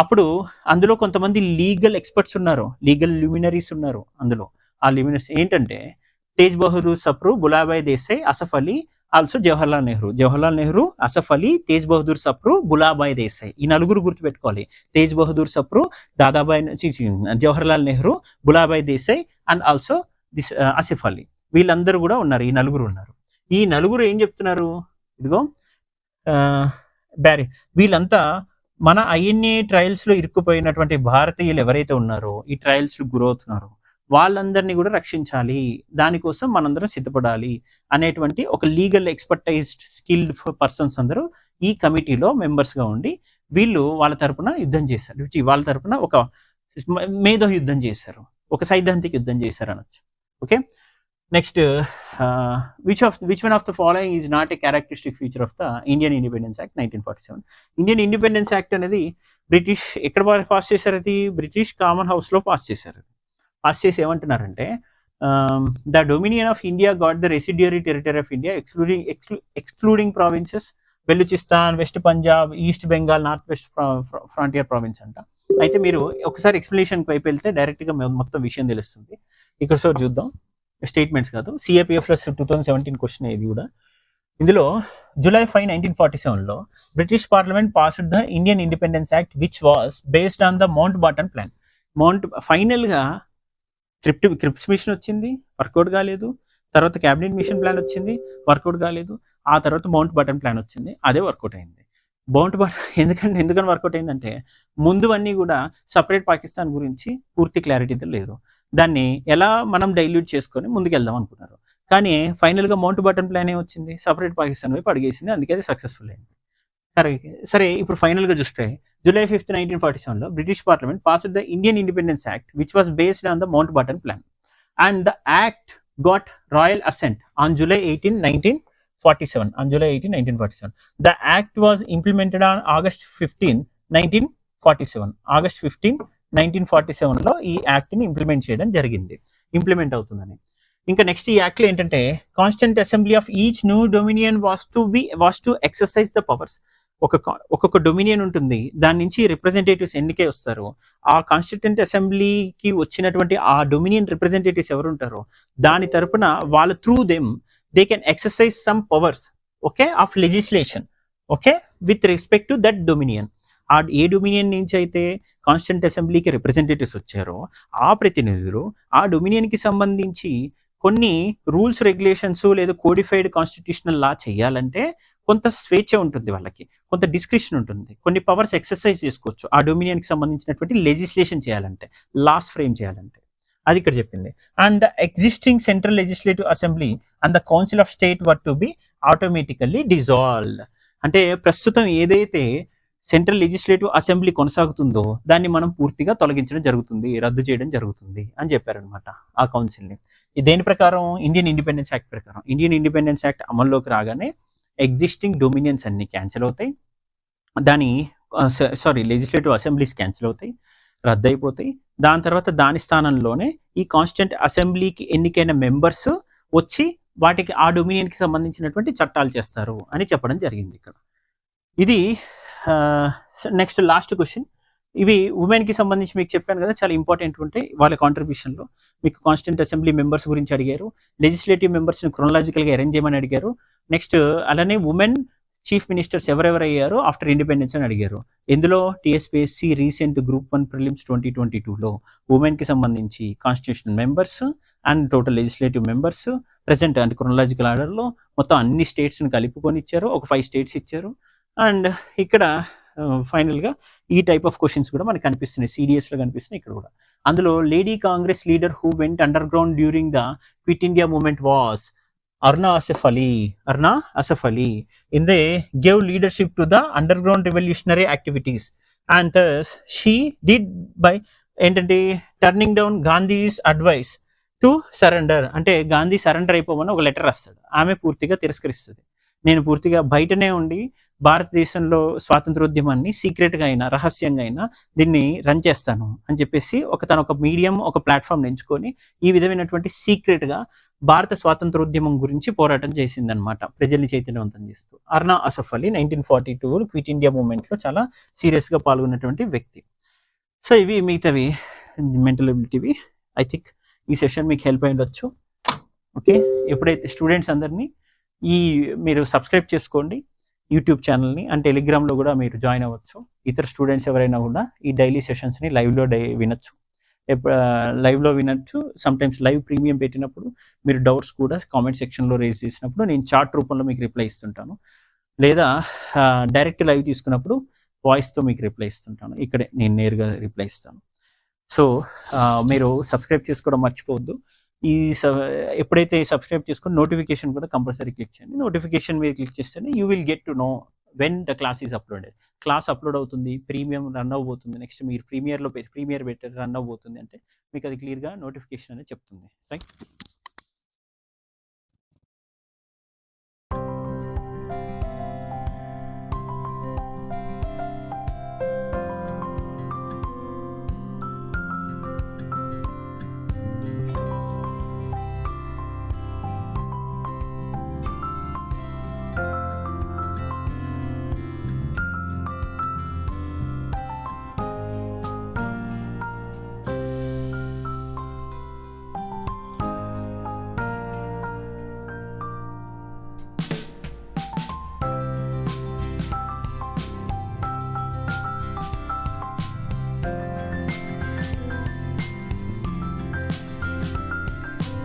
అప్పుడు అందులో కొంతమంది లీగల్ ఎక్స్పర్ట్స్ ఉన్నారు, లీగల్ ల్యూమినరీస్ ఉన్నారు. అందులో ఆ ల్యూమినరీస్ ఏంటంటే తేజ్ బహదూర్ సప్రు, బులాబాయ్ దేశాయ్, అసఫ్ అలీ, ఆల్సో జవహర్లాల్ నెహ్రూ, అసఫ్ అలీ, తేజ్ బహదూర్ సప్రు, బులాబాయ్ దేశాయ్. ఈ నలుగురు గుర్తుపెట్టుకోవాలి. Tej Bahadur Sapru, Dadabhai, Jawaharlal Nehru, బులాబాయ్ Desai and also this Asaf Ali. వీళ్ళందరూ కూడా ఉన్నారు, ఈ నలుగురు ఉన్నారు. ఈ నలుగురు ఏం చెప్తున్నారు, ఇదిగో వీళ్ళంతా మన ఐఎన్ఏ ట్రయల్స్లో ఇరుక్కుపోయినటువంటి భారతీయులు ఎవరైతే ఉన్నారో, ఈ ట్రయల్స్ గురవుతున్నారో వాళ్ళందరినీ కూడా రక్షించాలి, దానికోసం మనందరం సిద్ధపడాలి అనేటువంటి ఒక లీగల్ ఎక్స్పర్టైజ్డ్ స్కిల్డ్ పర్సన్స్ అందరూ ఈ కమిటీలో మెంబర్స్గా ఉండి వీళ్ళు వాళ్ళ తరపున యుద్ధం చేశారు. వాళ్ళ తరపున ఒక మేధో యుద్ధం చేశారు, ఒక సైద్ధాంతిక యుద్ధం చేశారు అనొచ్చు. Okay, next which one of the following is not a characteristic feature of the Indian independence act 1947. Indian independence act అనేది బ్రిటిష్ ఎక్కడ పాస్ చేశారు, అది బ్రిటిష్ కామన్ హౌస్లో పాస్ చేశారు. పాస్ చేసి ఏమంటున్నారంటే the dominion of India got the residuary territory of India excluding provinces, Balochistan, west Punjab, east Bengal, north west frontier province అంట. అయితే మీరు ఒకసారి ఎక్స్ప్లెనేషన్ వైపు వెళ్తే డైరెక్ట్గా మొత్తం విషయం తెలుస్తుంది. ఇక్కడ సో చూద్దాం, స్టేట్మెంట్స్ కాదు, సిఏపిఎఫ్లో 2017 క్వశ్చన్ ఇది కూడా. ఇందులో July 5, 1947లో British parliament passed the Indian independence act which was based on the Mountbatten plan. ఫైనల్గా క్రిప్స్ మిషన్ వచ్చింది, వర్కౌట్ కాలేదు. తర్వాత క్యాబినెట్ మిషన్ ప్లాన్ వచ్చింది, వర్కౌట్ కాలేదు. ఆ తర్వాత మౌంట్ బాటన్ ప్లాన్ వచ్చింది, అదే వర్కౌట్ అయింది. ఎందుకని వర్కౌట్ అయిందంటే ముందు అన్నీ కూడా సపరేట్ పాకిస్తాన్ గురించి పూర్తి క్లారిటీతో లేదు, దాన్ని ఎలా మనం డైల్యూట్ చేసుకొని ముందుకెళ్దాం అనుకున్నారు. కానీ ఫైనల్గా మౌంట్ బాటన్ ప్లాన్ వచ్చింది, సపరేట్ పాకిస్తాన్ వైపు అడిగేసింది, అందుకే అది సక్సెస్ఫుల్ అయింది. సరే ఇప్పుడు ఫైనల్గా చూస్తే July 5, 1947లో British parliament passed the Indian independence act which was based on the Mountbatten plan and the act got royal assent on July 18, 1947. The act was implemented on August 15, 1947. August 15, 1947లో ఈ యాక్ట్ని implement చేయడం జరిగింది, implement అవుతుందని. ఇంకా next ఈ యాక్ట్లో ఏంటంటే constituent assembly of each new dominion was to exercise the powers. ఒక్కొక్క dominion ఉంటుంది, దాని నుంచి రిప్రజెంటేటివ్స్ ఎన్నికే వస్తారు. ఆ కాన్స్టిట్యూంట్ అసెంబ్లీకి వచ్చినటువంటి ఆ డొమినియన్ రిప్రజెంటేటివ్స్ ఎవరు ఉంటారో దాని తరపున వాళ్ళ through them they can exercise some powers, okay, of legislation, okay, with respect to that dominion. A dominion నుంచి అయితే కాన్స్టిట్యూంట్ అసెంబ్లీకి రిప్రజెంటేటివ్స్ వచ్చారో ఆ ప్రతినిధులు ఆ డొమినియన్కి సంబంధించి కొన్ని రూల్స్, రెగ్యులేషన్స్ లేదా కోడిఫైడ్ కాన్స్టిట్యూషనల్ లా చేయాలంటే కొంత స్వేచ్ఛ ఉంటుంది, వాళ్ళకి కొంత డిస్క్రిప్షన్ ఉంటుంది, కొన్ని పవర్స్ ఎక్సర్సైజ్ చేసుకోవచ్చు ఆ డొమినియన్కి సంబంధించినటువంటి లెజిస్లేషన్ చేయాలంటే, లాస్ ఫ్రేమ్ చేయాలంటే. అది ఇక్కడ చెప్పింది. And the existing central legislative assembly and the council of state were to B automatically dissolved. అంటే ప్రస్తుతం ఏదైతే సెంట్రల్ లెజిస్లేటివ్ అసెంబ్లీ కొనసాగుతుందో దాన్ని మనం పూర్తిగా తొలగించడం జరుగుతుంది, రద్దు చేయడం జరుగుతుంది అని చెప్పారనమాట ఆ కౌన్సిల్ని. దేని ప్రకారం, ఇండియన్ ఇండిపెండెన్స్ యాక్ట్ ప్రకారం. ఇండియన్ ఇండిపెండెన్స్ యాక్ట్ అమల్లోకి రాగానే ఎగ్జిస్టింగ్ డొమినియన్స్ అన్ని క్యాన్సిల్ అవుతాయి, లెజిస్లేటివ్ అసెంబ్లీస్ క్యాన్సిల్ అవుతాయి, రద్దు అయిపోతాయి. దాని తర్వాత దాని స్థానంలోనే ఈ కాన్స్టిట్యూంట్ అసెంబ్లీకి ఎన్నికైన మెంబర్స్ వచ్చి వాటికి ఆ డొమినియన్కి సంబంధించినటువంటి చట్టాలు చేస్తారు అని చెప్పడం జరిగింది ఇక్కడ. ఇది నెక్స్ట్ లాస్ట్ క్వశ్చన్. ఇవి ఉమెన్కి సంబంధించి మీకు చెప్పాను కదా, చాలా ఇంపార్టెంట్ ఉంటాయి వాళ్ళ కాంట్రిబ్యూషన్లో. మీకు కాన్స్టిట్యూంట్ అసెంబ్లీ మెంబర్స్ గురించి అడిగారు, లెజిస్లేటివ్ మెంబర్స్ని క్రొనలాజికల్గా అరేంజ్ చేయమని అడిగారు. నెక్స్ట్ అలానే ఉమెన్ చీఫ్ మినిస్టర్స్ ఎవరెవరు అయ్యారో ఆఫ్టర్ ఇండిపెండెన్స్ అని అడిగారు. ఇందులో టీఎస్పీఎస్సీ రీసెంట్ గ్రూప్ 1 ప్రిలిమ్స్ 2022లో ఉమెన్కి సంబంధించి constitution members and total legislative members present అంటే క్రొనలాజికల్ ఆర్డర్లో మొత్తం అన్ని స్టేట్స్ని కలుపుకొని ఇచ్చారు. ఒక 5 స్టేట్స్ ఇచ్చారు. అండ్ ఇక్కడ ఫైనల్గా ఈ టైప్ ఆఫ్ క్వశ్చన్స్ కూడా మనకు కనిపిస్తున్నాయి, సిడిఎస్లో కనిపిస్తున్నాయి ఇక్కడ కూడా. అందులో lady Congress leader who went under ground during the quit India moment was Arna Asif Ali. In they gave leadership to the underground revolutionary activities, and thus she did by ఏంటంటే turning down Gandhi's advice to surrender. అంటే Gandhi surrender అయిపోమని ఒక letter రాస్తాడు, ఆమె పూర్తిగా తిరస్కరిస్తుంది. నేను పూర్తిగా బయటనే ఉండి భారతదేశంలో స్వాతంత్రోద్యమాన్ని సీక్రెట్గా అయినా రహస్యంగా అయినా దీన్ని రన్ చేస్తాను అని చెప్పేసి తను ఒక మీడియం, ఒక ప్లాట్ఫామ్ ఎంచుకొని ఈ విధమైనటువంటి సీక్రెట్గా భారత స్వాతంత్రోద్యమం గురించి పోరాటం చేసిందనమాట, ప్రజల్ని చైతన్యవంతం చేస్తూ. అర్నా అసఫ్ అలీ 1942 క్విట్ ఇండియా మూమెంట్లో చాలా సీరియస్గా పాల్గొన్నటువంటి వ్యక్తి. సో ఇవి మిగతావి మెంటల్ ఎబిలిటీవి. ఐ థింక్ ఈ సెషన్ మీకు హెల్ప్ అయి ఉండొచ్చు. ఓకే, ఎప్పుడైతే స్టూడెంట్స్ అందరినీ మీరు సబ్స్క్రైబ్ చేసుకోండి యూట్యూబ్ ఛానల్ని, అండ్ టెలిగ్రామ్లో కూడా మీరు జాయిన్ అవ్వచ్చు. ఇతర స్టూడెంట్స్ ఎవరైనా కూడా ఈ డైలీ సెషన్స్ని లైవ్లో వినొచ్చు, లైవ్లో వినొచ్చు. సమ్టైమ్స్ లైవ్ ప్రీమియం పెట్టినప్పుడు మీరు డౌట్స్ కూడా కామెంట్ సెక్షన్లో రేజ్ చేసినప్పుడు నేను చాట్ రూపంలో మీకు రిప్లై ఇస్తుంటాను, లేదా డైరెక్ట్ లైవ్ తీసుకున్నప్పుడు వాయిస్తో మీకు రిప్లై ఇస్తుంటాను. ఇక్కడే నేను నేరుగా రిప్లై ఇస్తాను. సో మీరు సబ్స్క్రైబ్ చేసుకోవడం మర్చిపోవద్దు. ఎప్పుడైతే సబ్స్క్రైబ్ చేసుకుని నోటిఫికేషన్ కూడా కంపల్సరీ క్లిక్ చేయండి. నోటిఫికేషన్ మీద క్లిక్ చేస్తేనే you will get to know when the class is uploaded. Class upload అవుతుంది, ప్రీమియం రన్ అవ్వబోతుంది, నెక్స్ట్ మీరు ప్రీమియర్ పెట్టి రన్ అవ్వబోతుంది అంటే మీకు అది క్లియర్గా నోటిఫికేషన్ అనేది చెప్తుంది. రైట్.